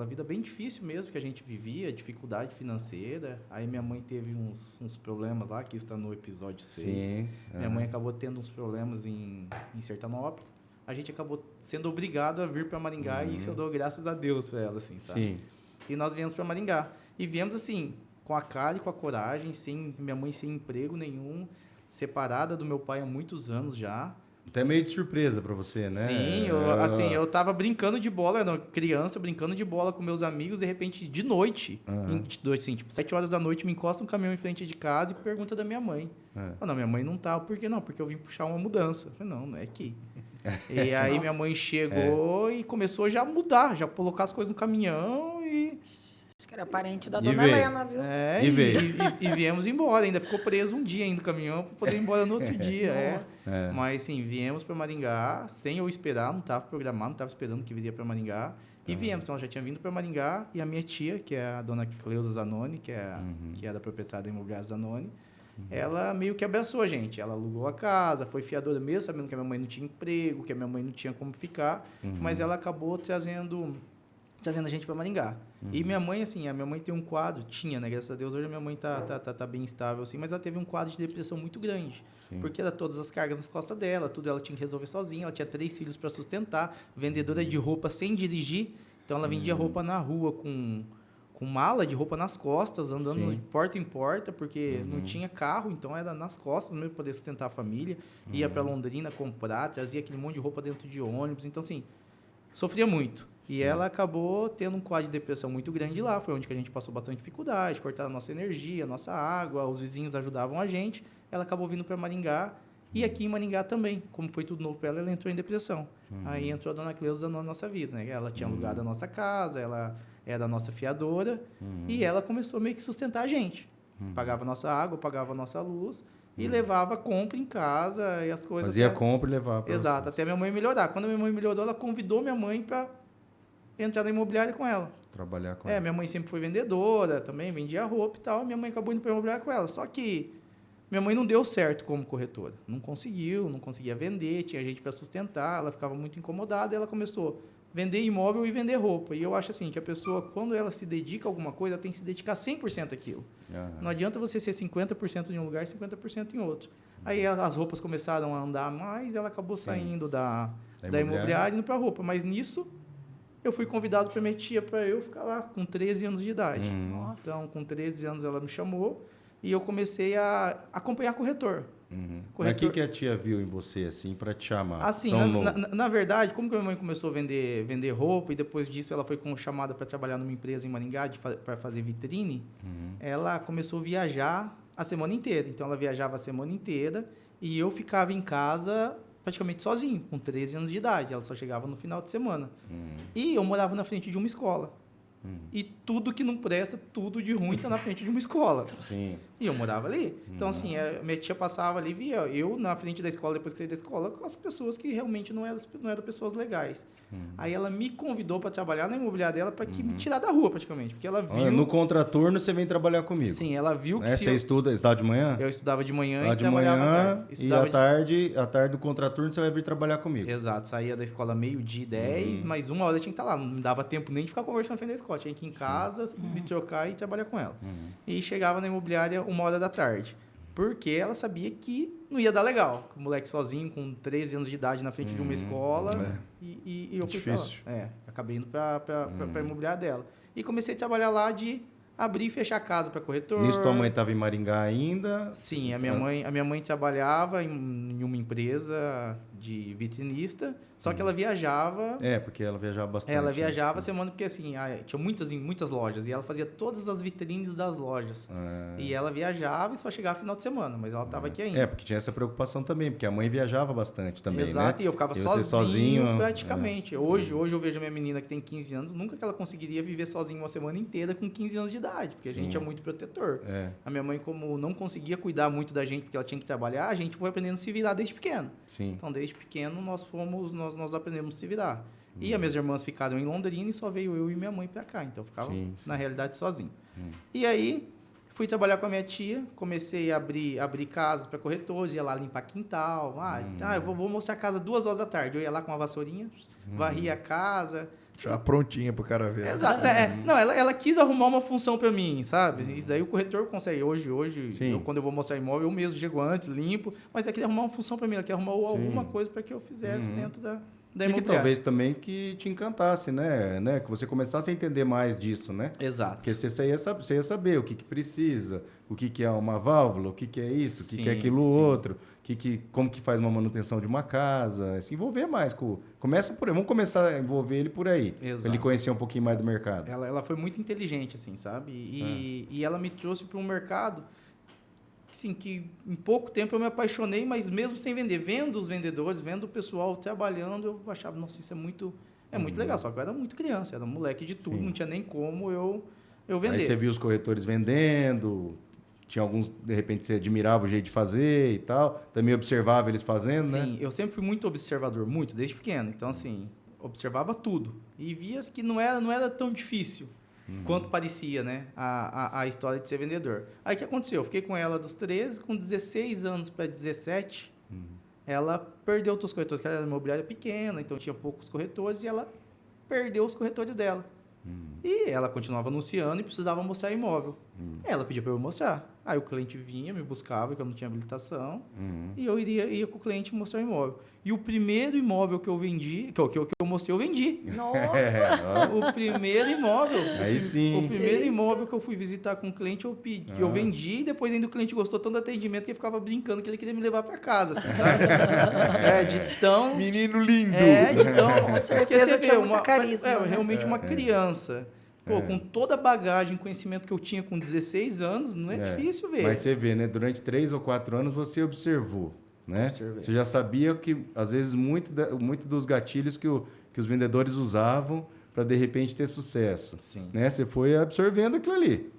vida bem difícil mesmo que a gente vivia, dificuldade financeira. Aí minha mãe teve uns problemas lá, que está no episódio 6. Sim. Minha mãe acabou tendo uns problemas em Sertanópolis. A gente acabou sendo obrigado a vir para Maringá e isso eu dou graças a Deus para ela, assim, sabe? Sim. E nós viemos para Maringá. E viemos assim, com a cara e com a coragem, minha mãe sem emprego nenhum, separada do meu pai há muitos anos já. Até meio de surpresa pra você, né? Sim, eu tava brincando de bola, era criança, brincando de bola com meus amigos, de repente, de noite, assim, tipo, 7 horas da noite, me encosta um caminhão em frente de casa e pergunta da minha mãe. Não, minha mãe não tá. Por que não? Porque eu vim puxar uma mudança. Eu falei, não é aqui. E aí minha mãe chegou e começou já a mudar, já colocar as coisas no caminhão e... Acho que era parente da E dona veio. Helena, viu? E veio. E viemos embora. Ainda ficou preso um dia ainda no caminhão para poder ir embora no outro dia. Mas, sim, viemos para Maringá sem eu esperar, não estava programado, não estava esperando que viria para Maringá. E viemos, então ela já tinha vindo para Maringá. E a minha tia, que é a dona Cleusa Zanoni, que é da proprietária da Imobiliária Zanoni, ela meio que abraçou a gente. Ela alugou a casa, foi fiadora mesmo, sabendo que a minha mãe não tinha emprego, que a minha mãe não tinha como ficar. Mas ela acabou trazendo a gente para Maringá. E minha mãe, assim, a minha mãe tem um quadro, tinha, né? Graças a Deus, hoje a minha mãe tá bem estável, assim, mas ela teve um quadro de depressão muito grande. Porque era todas as cargas nas costas dela, tudo ela tinha que resolver sozinha, ela tinha 3 filhos para sustentar, vendedora de roupa sem dirigir, então ela vendia roupa na rua com mala de roupa nas costas, andando de porta em porta, porque não tinha carro, então era nas costas mesmo para poder sustentar a família. Ia para Londrina comprar, trazia aquele monte de roupa dentro de ônibus, então assim, sofria muito. E ela acabou tendo um quadro de depressão muito grande lá. Foi onde que a gente passou bastante dificuldade, cortaram a nossa energia, a nossa água, os vizinhos ajudavam a gente. Ela acabou vindo para Maringá. E aqui em Maringá também, como foi tudo novo para ela, ela entrou em depressão. Aí entrou a dona Cleusa na nossa vida, né? Ela tinha alugado a nossa casa, ela era a nossa fiadora. E ela começou meio que sustentar a gente. Pagava a nossa água, pagava a nossa luz. E levava compra em casa e as coisas. Fazia compra e levava. Exato, até minha mãe melhorar. Quando minha mãe melhorou, ela convidou minha mãe para entrar na imobiliária com ela. Trabalhar com ela. Minha mãe sempre foi vendedora, também vendia roupa e tal. Minha mãe acabou indo para a imobiliária com ela. Só que minha mãe não deu certo como corretora. Não conseguia vender, tinha gente para sustentar, ela ficava muito incomodada e ela começou a vender imóvel e vender roupa. E eu acho assim, que a pessoa, quando ela se dedica a alguma coisa, ela tem que se dedicar 100% àquilo. Não adianta você ser 50% em um lugar e 50% em outro. Aí as roupas começaram a andar mais, ela acabou saindo da imobiliária e indo para a roupa. Mas nisso, eu fui convidado para minha tia para eu ficar lá com 13 anos de idade. Nossa. Então, com 13 anos, ela me chamou e eu comecei a acompanhar corretor. Mas o que a tia viu em você, assim, para te chamar? Assim, na verdade, como que a minha mãe começou a vender roupa e depois disso ela foi chamada para trabalhar numa empresa em Maringá para fazer vitrine, ela começou a viajar a semana inteira. Então, ela viajava a semana inteira e eu ficava em casa praticamente sozinho, com 13 anos de idade. Ela só chegava no final de semana. E eu morava na frente de uma escola. E tudo que não presta, tudo de ruim está na frente de uma escola. Sim. E eu morava ali. Então, assim, minha tia passava ali, via eu na frente da escola, depois que saí da escola, com as pessoas que realmente não eram pessoas legais. Aí ela me convidou para trabalhar na imobiliária dela para me tirar da rua, praticamente. Porque ela viu... No contraturno, você vem trabalhar comigo. Sim, ela viu que Você estudava de manhã? Eu estudava de manhã Lá e de trabalhava manhã, à tarde. e à tarde do contraturno você vai vir trabalhar comigo. Exato, saía da escola meio-dia e 10, mas 1 hora eu tinha que estar lá. Não dava tempo nem de ficar conversando na frente da escola. Tinha que ir em casa, me trocar e trabalhar com ela. E chegava na imobiliária 1 hora da tarde. Porque ela sabia que não ia dar legal. O moleque sozinho, com 13 anos de idade, na frente de uma escola. E eu fui pra lá. Acabei indo pra imobiliária dela. E comecei a trabalhar lá de abrir e fechar a casa para corretor. Nisso tua mãe estava em Maringá ainda? Sim, a minha mãe trabalhava em uma empresa de vitrinista, só que ela viajava... porque ela viajava bastante. Ela viajava semana, porque assim, tinha muitas lojas, e ela fazia todas as vitrines das lojas. E ela viajava e só chegava final de semana, mas ela estava aqui ainda. Porque tinha essa preocupação também, porque a mãe viajava bastante também, Exato, né? E eu ficava sozinho praticamente. Hoje eu vejo a minha menina que tem 15 anos, nunca que ela conseguiria viver sozinha uma semana inteira com 15 anos de idade, porque a gente é muito protetor. A minha mãe, como não conseguia cuidar muito da gente, porque ela tinha que trabalhar, a gente foi aprendendo a se virar desde pequeno. Então, desde pequeno, nós aprendemos a se virar. E as minhas irmãs ficaram em Londrina e só veio eu e minha mãe para cá. Então, eu ficava, na realidade, sozinho. E aí, fui trabalhar com a minha tia, comecei a abrir casas para corretores, ia lá limpar quintal. Eu vou mostrar a casa 2 horas da tarde. Eu ia lá com uma vassourinha, varria a casa. Já prontinha pro cara ver. Exato. Não, ela quis arrumar uma função para mim, sabe? Isso aí o corretor consegue. Hoje quando eu vou mostrar imóvel, eu mesmo chego antes, limpo. Mas ela queria arrumar uma função para mim, ela quer arrumar alguma coisa para que eu fizesse dentro da imobiliária. E que talvez também que te encantasse, né? Que você começasse a entender mais disso, né? Exato. Porque você ia saber o que precisa, o que é uma válvula, o que é isso, o que é aquilo outro, como que faz uma manutenção de uma casa, se envolver mais. Vamos começar a envolver ele por aí, para ele conhecer um pouquinho mais do mercado. Ela foi muito inteligente, assim, sabe? E ela me trouxe para um mercado... Assim, que em pouco tempo eu me apaixonei, mas mesmo sem vender, vendo os vendedores, vendo o pessoal trabalhando, eu achava, nossa, isso é muito legal. Só que eu era muito criança, era um moleque de tudo, não tinha nem como eu vender. Aí você viu os corretores vendendo, tinha alguns, de repente, você admirava o jeito de fazer e tal, também observava eles fazendo, né? Sim, eu sempre fui muito observador, muito, desde pequeno. Então, assim, observava tudo. E via que não era tão difícil. Quanto parecia, né? A história de ser vendedor. Aí o que aconteceu? Eu fiquei com ela dos 13, com 16 anos para 17, ela perdeu os corretores, porque ela era uma imobiliária pequena, então tinha poucos corretores, e ela perdeu os corretores dela. E ela continuava anunciando e precisava mostrar imóvel. Ela pedia para eu mostrar. Aí o cliente vinha, me buscava, que eu não tinha habilitação, e eu ia com o cliente mostrar o imóvel. E o primeiro imóvel que eu vendi, que eu mostrei, eu vendi. Nossa! O primeiro imóvel. Aí sim. O primeiro imóvel que eu fui visitar com o cliente, eu vendi, e depois ainda o cliente gostou tanto do atendimento que ele ficava brincando que ele queria me levar para casa, assim, sabe? De tão... Menino lindo! De tão... Com certeza Porque você tinha vê, muita carisma, né? realmente uma criança. Pô, com toda a bagagem, conhecimento que eu tinha com 16 anos, não é difícil ver. Mas você vê, né? Durante 3 ou 4 anos você observou, né? Observei. Você já sabia que, às vezes, muito dos gatilhos que os vendedores usavam para, de repente, ter sucesso. Sim. Né? Você foi absorvendo aquilo ali.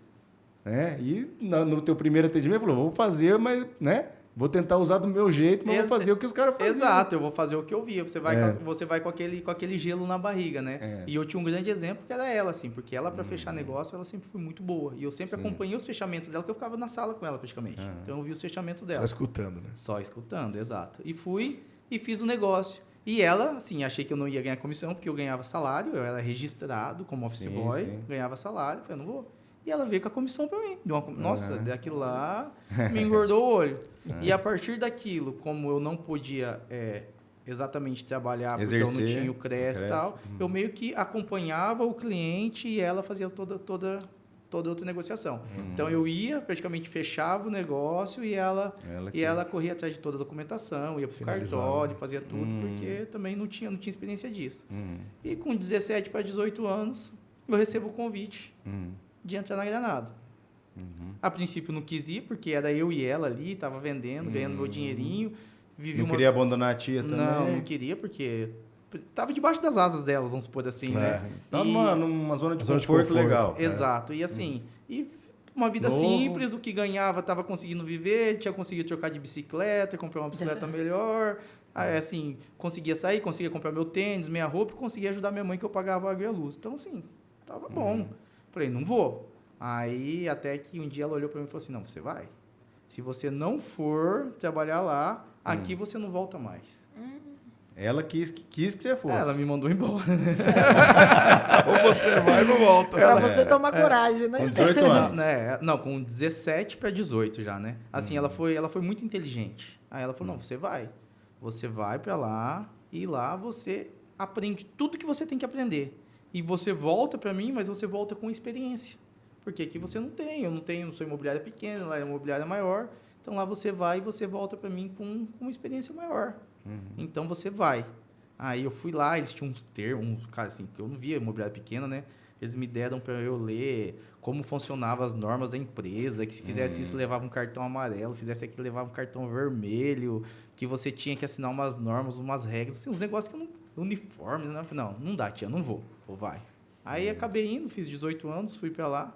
Né? E no teu primeiro atendimento, falou, vou fazer, mas... né? Vou tentar usar do meu jeito, mas vou fazer o que os caras faziam. Exato, eu vou fazer o que eu via. Você vai com aquele gelo na barriga, né? E eu tinha um grande exemplo que era ela, assim, porque ela, para fechar negócio, ela sempre foi muito boa. E eu sempre acompanhei os fechamentos dela, que eu ficava na sala com ela, praticamente. Então, eu vi os fechamentos dela. Só escutando, né? Só escutando, exato. E fui e fiz o negócio. E ela, assim, achei que eu não ia ganhar comissão, porque eu ganhava salário, eu era registrado como office boy, ganhava salário. Falei, não vou. E ela veio com a comissão para mim. Nossa, daquilo lá me engordou o olho. E a partir daquilo, como eu não podia exatamente trabalhar, porque eu não tinha o CRES e tal, eu meio que acompanhava o cliente e ela fazia toda outra negociação. Então, eu ia, praticamente fechava o negócio e ela corria atrás de toda a documentação, ia para o cartório, fazia tudo, porque também não tinha experiência disso. E com 17 para 18 anos, eu recebo o convite de entrar na Granado. A princípio não quis ir, porque era eu e ela ali, estava vendendo, ganhando meu dinheirinho. Não queria abandonar a tia também? Não queria, porque estava debaixo das asas dela, vamos supor assim, né? Estava numa zona de conforto legal. Exato. E assim, uma vida simples, do que ganhava, estava conseguindo viver, tinha conseguido trocar de bicicleta, comprar uma bicicleta melhor. Aí, assim, conseguia sair, conseguia comprar meu tênis, minha roupa, e conseguia ajudar minha mãe, que eu pagava água e a luz. Então, assim, tava bom. Falei, não vou. Aí, até que um dia ela olhou para mim e falou assim, não, você vai. Se você não for trabalhar lá, aqui você não volta mais. Ela quis que você fosse. Ela me mandou embora. Ou você vai ou não volta. Pra você tomar coragem, né? Com 18 anos. Não, com 17 para 18 já, né? Assim, ela foi muito inteligente. Aí ela falou, não, você vai. Você vai para lá e lá você aprende tudo que você tem que aprender. E você volta para mim, mas você volta com experiência. Porque aqui você não tem, eu não sou imobiliária pequena, lá é imobiliária maior. Então lá você vai e você volta para mim com uma experiência maior. Então você vai. Aí eu fui lá, eles tinham uns termos, cara, assim, que eu não via imobiliária pequena, né? Eles me deram para eu ler como funcionavam as normas da empresa, que se fizesse isso levava um cartão amarelo, fizesse aquilo levava um cartão vermelho, que você tinha que assinar umas normas, umas regras, assim, uns negócios que eu não... Uniforme, né? Não dá, tia, não vou. Ou vai. Aí acabei indo, fiz 18 anos, fui para lá.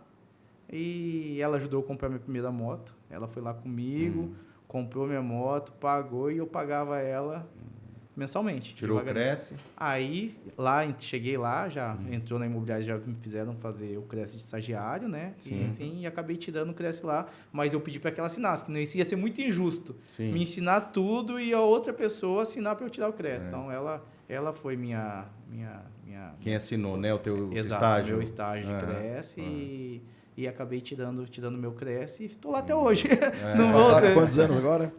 E ela ajudou a comprar minha primeira moto. Ela foi lá comigo, comprou minha moto, pagou e eu pagava ela mensalmente. Tirou o Cresce. Aí, cheguei lá, já entrou na imobiliária, já me fizeram fazer o Cresce de estagiário, né? E acabei tirando o Cresce lá. Mas eu pedi para que ela assinasse, que não ia ser muito injusto. Me ensinar tudo e a outra pessoa assinar para eu tirar o Cresce. Então, ela foi minha... Quem assinou, né? O teu Exato, estágio. Meu estágio de Cresce e acabei tirando meu Cresce e estou lá até hoje. Não Passaram quantos anos agora?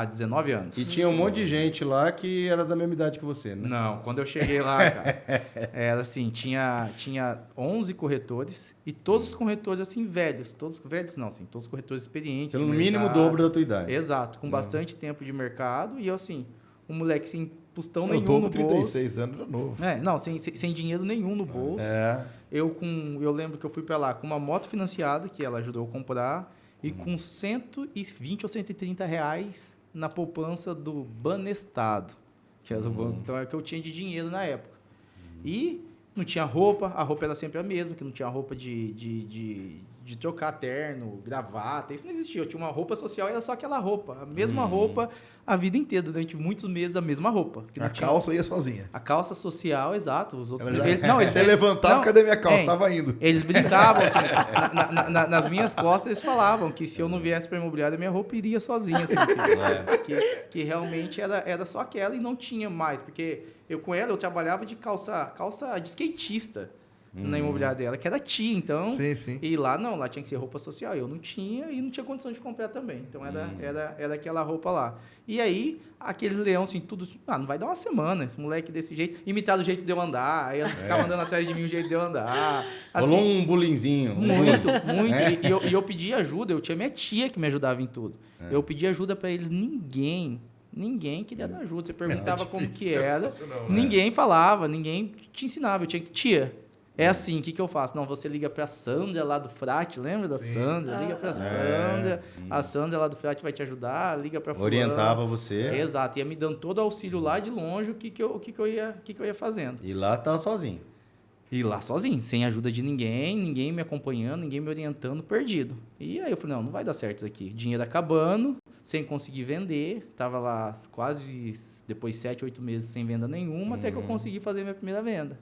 19 anos. E tinha um monte de gente lá que era da mesma idade que você, né? Não, quando eu cheguei lá, cara, era assim, tinha 11 corretores e todos os corretores, assim, velhos. Todos velhos não, assim, todos os corretores experientes. Pelo mínimo o dobro da tua idade. Exato, com bastante tempo de mercado e eu, assim, um moleque sem tostão nenhum tô no com 36 bolso. anos, era novo. Não, sem dinheiro nenhum no bolso. Eu lembro que eu fui para lá com uma moto financiada, que ela ajudou a comprar, e com 120 ou 130 reais na poupança do Banestado, que era do banco. Então, é o que eu tinha de dinheiro na época. E não tinha roupa, a roupa era sempre a mesma, que não tinha roupa de trocar terno, gravata, isso não existia. Eu tinha uma roupa social, era só aquela roupa, a mesma roupa a vida inteira, durante muitos meses a mesma roupa. A calça ia sozinha. A calça social, exato. Os outros... Você levantava, cadê minha calça? Tava indo. Eles brincavam, assim, nas minhas costas eles falavam que se eu não viesse para a imobiliária, minha roupa iria sozinha. Assim, que realmente era só aquela e não tinha mais, porque com ela eu trabalhava de calça de skatista. na imobiliária dela, que era tia, então... Sim. E lá não, lá tinha que ser roupa social. Eu não tinha e não tinha condição de comprar também. Então era aquela roupa lá. E aí, aquele leão assim, tudo... não vai dar uma semana, esse moleque desse jeito. Imitar do jeito de eu andar, aí ela ficava andando atrás de mim o jeito de eu andar. Assim, rolou um bullyingzinho. muito. E eu pedi ajuda, eu tinha minha tia que me ajudava em tudo. Eu pedi ajuda para eles, ninguém queria dar ajuda. Você perguntava como que era, ninguém falava, ninguém te ensinava. Eu tinha que, tia, é assim, o que eu faço? Não, você liga pra Sandra lá do Frate, lembra da Sandra? Liga pra Sandra, a Sandra lá do Frate vai te ajudar, liga pra fulano. Orientava você. Exato, ia me dando todo o auxílio lá de longe, o que eu ia fazendo. E lá tava sozinho. E lá sozinho, sem ajuda de ninguém me acompanhando, ninguém me orientando, perdido. E aí eu falei, não vai dar certo isso aqui. Dinheiro acabando, sem conseguir vender. Tava lá quase, depois 7, 8 meses sem venda nenhuma, até que eu consegui fazer minha primeira venda.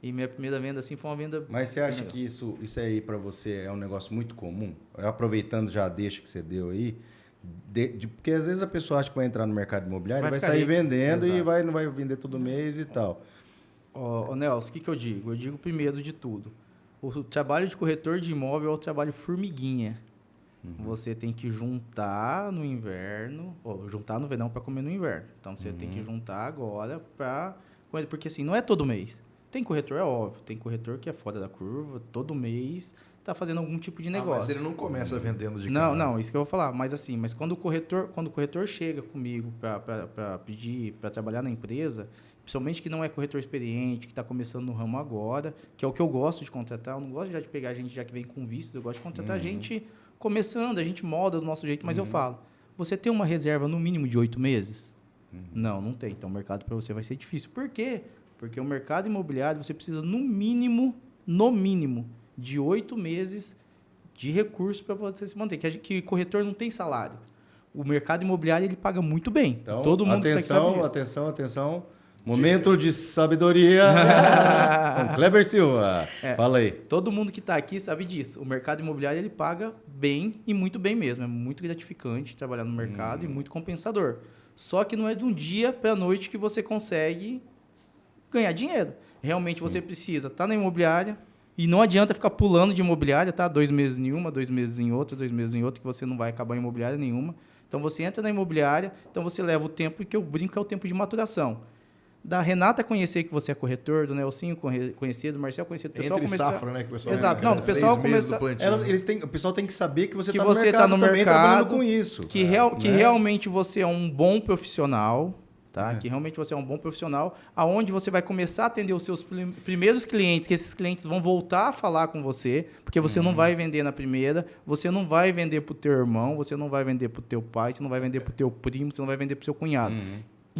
E minha primeira venda, assim, foi uma venda... Mas você acha que isso aí para você é um negócio muito comum? Aproveitando já a deixa que você deu aí, porque às vezes a pessoa acha que vai entrar no mercado imobiliário, vai sair vendendo e não vai vender todo mês e tal. Ô, Nelson, o que eu digo? Eu digo primeiro de tudo. O trabalho de corretor de imóvel é o trabalho formiguinha. Você tem que juntar no inverno, ou juntar no verão para comer no inverno. Então, você tem que juntar agora para... Porque assim, não é todo mês. Tem corretor, é óbvio. Tem corretor que é fora da curva, todo mês está fazendo algum tipo de negócio. Mas ele não começa vendendo de cara. Não, isso que eu vou falar. Mas assim, quando o corretor chega comigo para pedir, para trabalhar na empresa... Principalmente que não é corretor experiente, que está começando no ramo agora, que é o que eu gosto de contratar. Eu não gosto já de pegar gente já que vem com vistos, eu gosto de contratar gente começando, a gente molda do nosso jeito, mas eu falo, você tem uma reserva no mínimo de 8 meses? Não tem. Então o mercado para você vai ser difícil. Por quê? Porque o mercado imobiliário você precisa no mínimo, de 8 meses de recurso para você se manter. Que corretor não tem salário. O mercado imobiliário ele paga muito bem. Então, todo mundo atenção. Momento de sabedoria com Kleber Silva. Fala aí. Todo mundo que está aqui sabe disso. O mercado imobiliário ele paga bem e muito bem mesmo. É muito gratificante trabalhar no mercado e muito compensador. Só que não é de um dia para a noite que você consegue ganhar dinheiro. Realmente você precisa estar na imobiliária e não adianta ficar pulando de imobiliária, tá? 2 meses em uma, 2 meses em outra, 2 meses em outra, que você não vai acabar em imobiliária nenhuma. Então você entra na imobiliária, então você leva o tempo que eu brinco é o tempo de maturação. Da Renata conhecer que você é corretor, do Nelsinho conhecer, do Marcel conhecer, do pessoal começar... safra, né? Que o pessoal Exato. Não, do pessoal começar... O pessoal tem que saber que você está no mercado trabalhando com isso. Que realmente você é um bom profissional, tá? Que realmente você é um bom profissional, aonde você vai começar a atender os seus primeiros clientes, que esses clientes vão voltar a falar com você, porque você não vai vender na primeira, você não vai vender para o teu irmão, você não vai vender para o teu pai, você não vai vender para o teu primo, você não vai vender para o seu cunhado.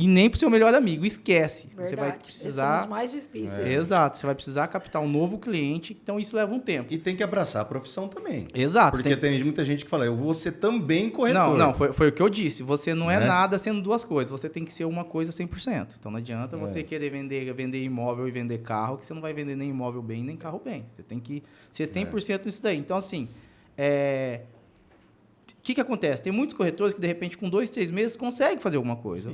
E nem para o seu melhor amigo, esquece. Verdade. Você vai precisar... Esses são os mais difíceis. Exato, você vai precisar captar um novo cliente, então isso leva um tempo. E tem que abraçar a profissão também. Exato. Porque tem muita gente que fala, eu vou ser também corretor. Não, foi o que eu disse. Você não é nada sendo duas coisas, você tem que ser uma coisa 100%. Então não adianta você querer vender imóvel e vender carro, que você não vai vender nem imóvel bem, nem carro bem. Você tem que ser 100% nisso daí. Então assim, o que acontece? Tem muitos corretores que, de repente, com 2, 3 meses, conseguem fazer alguma coisa.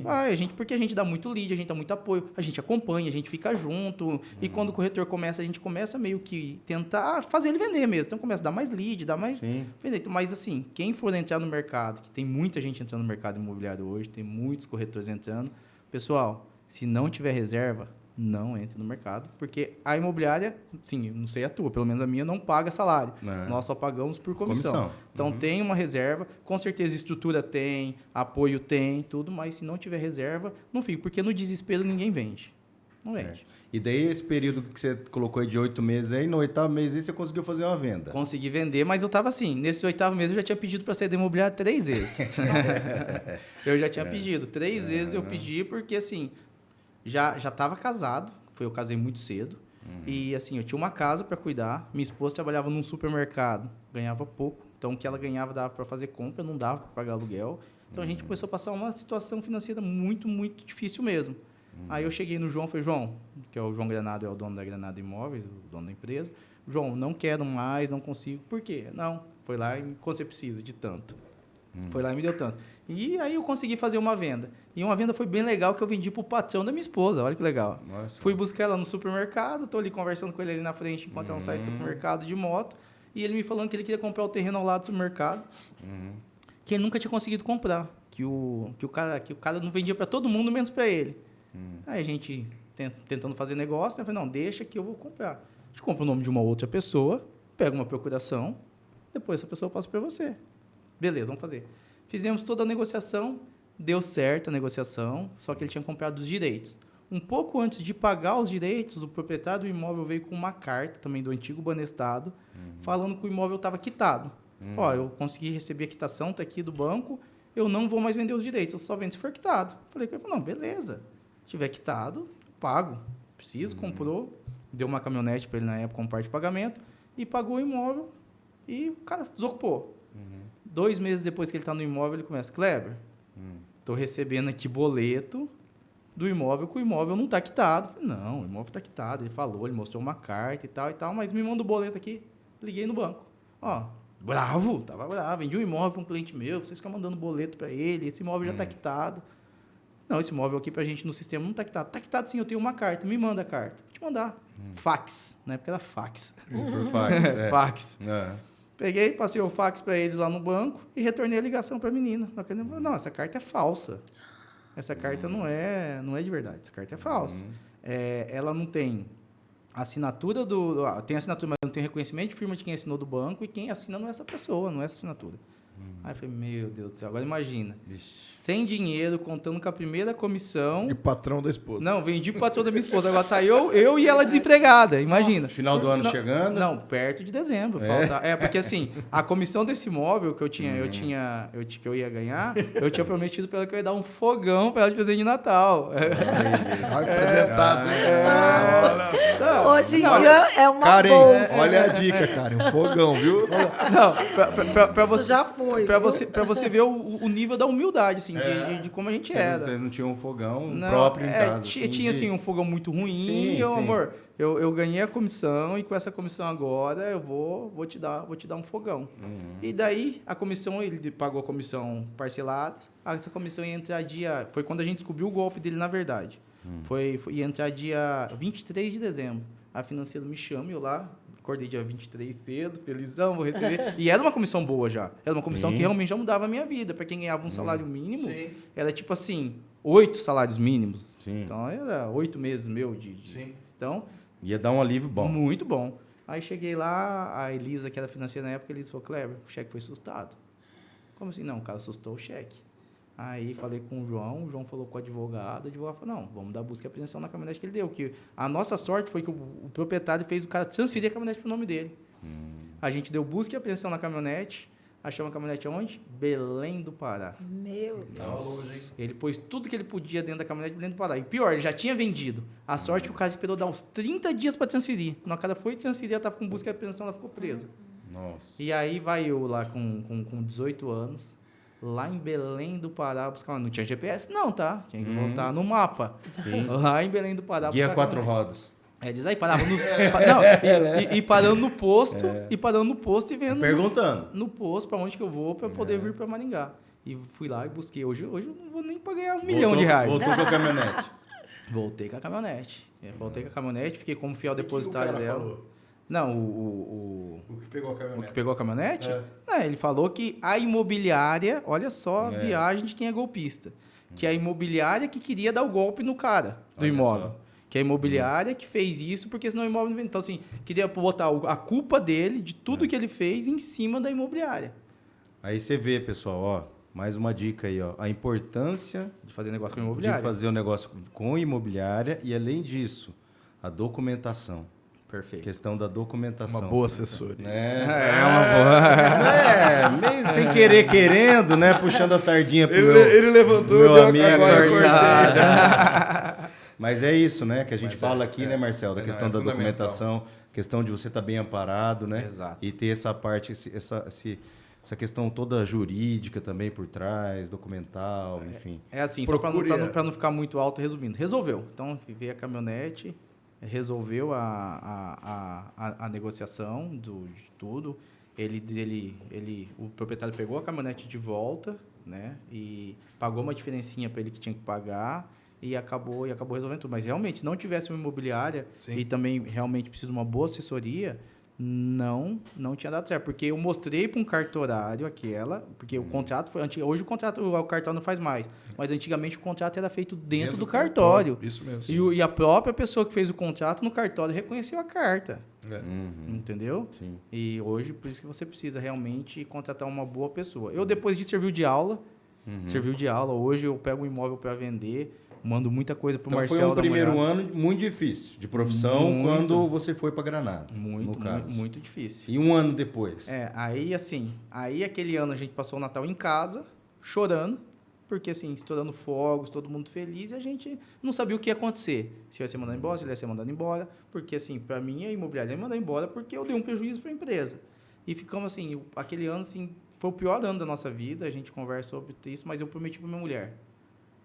Porque a gente dá muito lead, a gente dá muito apoio, a gente acompanha, a gente fica junto. E quando o corretor começa, a gente começa meio que tentar fazer ele vender mesmo. Então, começa a dar mais lead, dar mais... vender. Mas, assim, quem for entrar no mercado, que tem muita gente entrando no mercado imobiliário hoje, tem muitos corretores entrando. Pessoal, se não tiver reserva, não entre no mercado, porque a imobiliária, sim, não sei a tua, pelo menos a minha, não paga salário. Nós só pagamos por comissão. Então, tem uma reserva, com certeza estrutura tem, apoio tem, tudo, mas se não tiver reserva, não fica, porque no desespero ninguém vende. Não vende. E daí, esse período que você colocou aí de 8 meses aí, no 8º mês aí, você conseguiu fazer uma venda? Consegui vender, mas eu estava assim, nesse 8º mês eu já tinha pedido para sair da imobiliária 3 vezes. Eu já tinha pedido, 3 vezes eu pedi, porque assim... Já estava casado, eu casei muito cedo. E assim, eu tinha uma casa para cuidar. Minha esposa trabalhava num supermercado, ganhava pouco. Então, o que ela ganhava dava para fazer compra, não dava para pagar aluguel. Então, a gente começou a passar uma situação financeira muito, muito difícil mesmo. Aí eu cheguei no João, falei, João, que é o João Granado, é o dono da Granado Imóveis, o dono da empresa. João, não quero mais, não consigo. Por quê? Não, foi lá e quanto você precisa de tanto. Foi lá e me deu tanto. E aí eu consegui fazer uma venda. E uma venda foi bem legal que eu vendi pro patrão da minha esposa. Olha que legal. Nossa. Fui buscar ela no supermercado, tô ali conversando com ele ali na frente enquanto ela sai do supermercado de moto. E ele me falando que ele queria comprar o terreno ao lado do supermercado. Que ele nunca tinha conseguido comprar. Que o cara não vendia para todo mundo, menos para ele. Aí a gente tentando fazer negócio, né? Eu falei, não, deixa que eu vou comprar. A gente compra o nome de uma outra pessoa, pega uma procuração, depois essa pessoa passa para você. Beleza, vamos fazer. Fizemos toda a negociação, deu certo a negociação, só que ele tinha comprado os direitos. Um pouco antes de pagar os direitos, o proprietário do imóvel veio com uma carta, também do antigo Banestado, falando que o imóvel estava quitado. Ó, eu consegui receber a quitação, está aqui do banco, eu não vou mais vender os direitos, eu só vendo se for quitado. Falei com ele, não, beleza. Se tiver quitado, pago. Preciso, comprou, deu uma caminhonete para ele na época como parte de pagamento e pagou o imóvel e o cara desocupou. 2 meses depois que ele está no imóvel, ele começa, Kleber, estou recebendo aqui boleto do imóvel, que o imóvel não está quitado. Falei, não, o imóvel está quitado. Ele falou, ele mostrou uma carta e tal, mas me manda o boleto aqui. Liguei no banco. Ó, bravo, tava bravo. Vendi um imóvel para um cliente meu, vocês ficam mandando boleto para ele, esse imóvel já está quitado. Não, esse imóvel aqui para a gente no sistema não está quitado. Está quitado sim, eu tenho uma carta, me manda a carta. Vou te mandar. Fax, na época era fax. Por fax, Fax. É. Peguei, passei o fax para eles lá no banco e retornei a ligação para a menina. Não, essa carta é falsa. Essa carta não é de verdade. Essa carta é falsa. Ela não tem assinatura tem assinatura, mas não tem reconhecimento de firma de quem assinou do banco e quem assina não é essa pessoa, não é essa assinatura. Aí eu falei, meu Deus do céu, agora imagina. Sem dinheiro, contando com a primeira comissão. E patrão da esposa. Não, vendi pro patrão da minha esposa. Agora tá eu e ela desempregada, imagina. Final do ano chegando? Não, perto de dezembro. Porque assim, a comissão desse imóvel que que eu ia ganhar, eu tinha prometido pra ela que eu ia dar um fogão pra ela de presente de Natal. Vai apresentar, assim. Hoje em dia é uma Karen, bolsa. olha a dica, Karen. Um fogão, viu? Não, pra você... Isso já foi. Pra você ver o nível da humildade, assim, de como a gente era. Vocês não tinham um fogão Não, próprio em casa? Tinha, assim, um fogão muito ruim. Sim, sim. Amor, eu ganhei a comissão e com essa comissão agora eu vou te dar um fogão. E daí, a comissão, ele pagou a comissão parcelada. Essa comissão ia entrar foi quando a gente descobriu o golpe dele, na verdade. Ia entrar dia 23 de dezembro. A financeira me chama, eu lá... Acordei dia 23 cedo, felizão, vou receber. E era uma comissão boa já. Era uma comissão que realmente já mudava a minha vida. Para quem ganhava um salário mínimo, era tipo assim, 8 salários mínimos. Sim. Então era 8 meses meu Sim. Então, ia dar um alívio bom. Muito bom. Aí cheguei lá, a Elisa, que era financeira na época, a Elisa falou, Kleber, o cheque foi assustado. Como assim? Não, o cara assustou o cheque. Aí falei com o João falou com o advogado falou, não, vamos dar busca e apreensão na caminhonete que ele deu. Que a nossa sorte foi que o proprietário fez o cara transferir a caminhonete para o nome dele. A gente deu busca e apreensão na caminhonete. Achamos a caminhonete onde? Belém do Pará. Meu Deus. Ele pôs tudo que ele podia dentro da caminhonete de Belém do Pará. E pior, ele já tinha vendido. A sorte é que o cara esperou dar uns 30 dias para transferir. Quando o cara foi transferir, ela estava com busca e apreensão, ela ficou presa. Nossa. E aí vai eu lá com 18 anos... Lá em Belém do Pará buscar... Não tinha GPS? Não, tá? Tinha que voltar no mapa. Sim. Lá em Belém do Pará Guia buscar... 4 rodas. Diz aí, parava no... e parando no posto, e parando no posto e vendo... Perguntando. No posto, pra onde que eu vou, pra poder vir pra Maringá. E fui lá e busquei. Hoje eu não vou nem pra ganhar R$1 milhão. Voltou com a caminhonete. Voltei com a caminhonete. Fiquei como fiel depositário dela. Falou? Não, O que pegou a caminhonete. O que pegou a caminhonete? Não, ele falou que a imobiliária... Olha só a viagem de quem é golpista. Que a imobiliária que queria dar o golpe no cara do imóvel. Só. Que a imobiliária que fez isso, porque senão o imóvel não vende. Então, assim, queria botar a culpa dele, de tudo que ele fez, em cima da imobiliária. Aí você vê, pessoal, ó, mais uma dica aí, ó. A importância de fazer negócio com imobiliária. De fazer um negócio com imobiliária e, além disso, a documentação. Perfeito. Questão da documentação. Uma boa assessoria. Uma boa. Meio sem querer, querendo, né? Puxando a sardinha pro ele levantou, meu deu amigo agora cortado. Mas é isso, né? Que a gente fala aqui, né, Marcelo? Da questão da documentação, questão de você estar bem amparado, né? Exato. E ter essa parte, essa questão toda jurídica também por trás, documental, enfim. É assim, só para não ficar muito alto, resumindo. Resolveu. Então, veio a caminhonete... Resolveu a negociação de tudo. o proprietário pegou a caminhonete de volta, né? E pagou uma diferencinha para ele que tinha que pagar e acabou resolvendo tudo. Mas realmente, se não tivesse uma imobiliária Sim. e também realmente precisa de uma boa assessoria, não tinha dado certo. Porque eu mostrei para um cartorário porque o contrato foi hoje o cartório não faz mais, mas antigamente o contrato era feito dentro do cartório. Isso mesmo. E a própria pessoa que fez o contrato no cartório reconheceu a carta. É. Entendeu? Sim. E hoje, por isso que você precisa realmente contratar uma boa pessoa. Eu, depois de serviu de aula, hoje eu pego um imóvel para vender, mando muita coisa para o Então Marcelo foi um da primeiro Mulher. ano muito difícil de profissão Muito. quando você foi para Granada, no Muito, caso. muito difícil. E um ano depois? Aí aquele ano a gente passou o Natal em casa, chorando, porque assim, estourando fogos, todo mundo feliz, e a gente não sabia o que ia acontecer. Se ia ser mandado embora, se ele ia ser mandado embora, porque assim, para mim a imobiliária ia mandar embora porque eu dei um prejuízo para a empresa. E ficamos assim, aquele ano assim, foi o pior ano da nossa vida, a gente conversa sobre isso, mas eu prometi para minha mulher,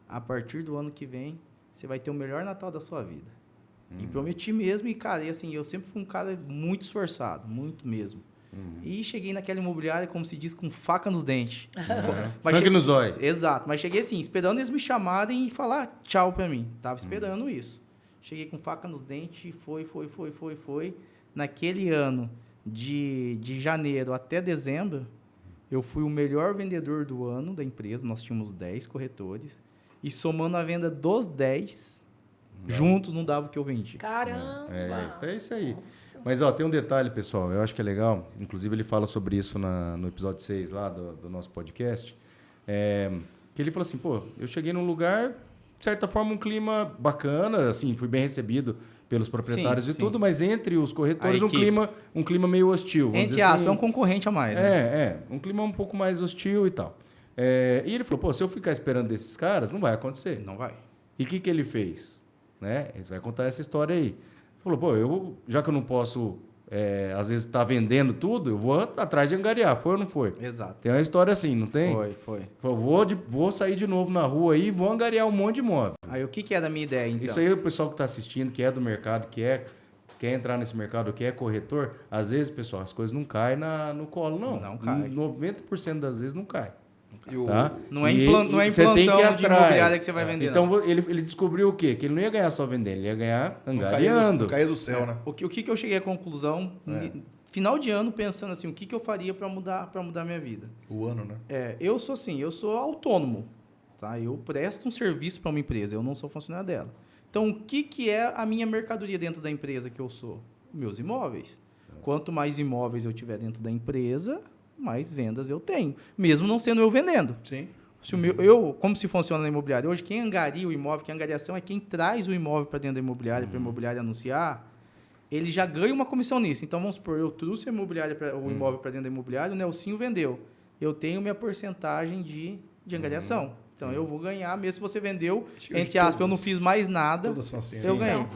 a partir do ano que vem, você vai ter o melhor Natal da sua vida. E prometi mesmo, e cara, e assim, eu sempre fui um cara muito esforçado, muito mesmo. E cheguei naquela imobiliária, como se diz, com faca nos dentes. Sangue nos olhos. Exato, mas cheguei assim, esperando eles me chamarem e falar tchau pra mim. Tava esperando isso. Cheguei com faca nos dentes e foi. Naquele ano, de janeiro até dezembro, eu fui o melhor vendedor do ano da empresa. Nós tínhamos 10 corretores. E somando a venda dos 10, juntos não dava o que eu vendi. Caramba! É isso aí. Mas, ó, tem um detalhe, pessoal, eu acho que é legal. Inclusive, ele fala sobre isso no episódio 6 lá do nosso podcast. Que ele falou assim, pô, eu cheguei num lugar, de certa forma, um clima bacana, assim, fui bem recebido pelos proprietários e tudo, mas entre os corretores, um clima meio hostil. Entre aspas, é um concorrente a mais, né? Um clima um pouco mais hostil e tal. E ele falou, pô, se eu ficar esperando desses caras, não vai acontecer. Não vai. E o que ele fez? Né? Ele vai contar essa história aí. Falou, pô, já que eu não posso, às vezes, estar vendendo tudo, eu vou atrás de angariar. Foi ou não foi? Exato. Tem uma história assim, não tem? Foi. Falou, vou sair de novo na rua aí e vou angariar um monte de imóvel. Aí, o que é da minha ideia, então? Isso aí, o pessoal que está assistindo, que é do mercado, quer entrar nesse mercado, que é corretor, às vezes, pessoal, as coisas não caem no colo, não. Não cai. 90% das vezes não cai. Tá? Não é em plantão de imobiliária que você vai vender. Então, ele descobriu o quê? Que ele não ia ganhar só vendendo, ele ia ganhar angariando. Não caía do céu, né? O que eu cheguei à conclusão, final de ano, pensando assim, o que eu faria para mudar minha vida? O ano, né? Eu sou assim, eu sou autônomo. Tá? Eu presto um serviço para uma empresa, eu não sou funcionário dela. Então, o que é a minha mercadoria dentro da empresa que eu sou? Meus imóveis. Quanto mais imóveis eu tiver dentro da empresa, mais vendas eu tenho, mesmo não sendo eu vendendo. Sim. Se como se funciona na imobiliária hoje, quem angaria o imóvel, quem angariação é quem traz o imóvel para dentro da imobiliária, para a imobiliária anunciar, ele já ganha uma comissão nisso. Então, vamos supor, eu trouxe o imóvel para dentro da imobiliária, o Nelsinho vendeu. Eu tenho minha porcentagem de angariação. Então, eu vou ganhar, mesmo se você vendeu, entre aspas, eu não fiz mais nada, Todas são assim, eu ganho.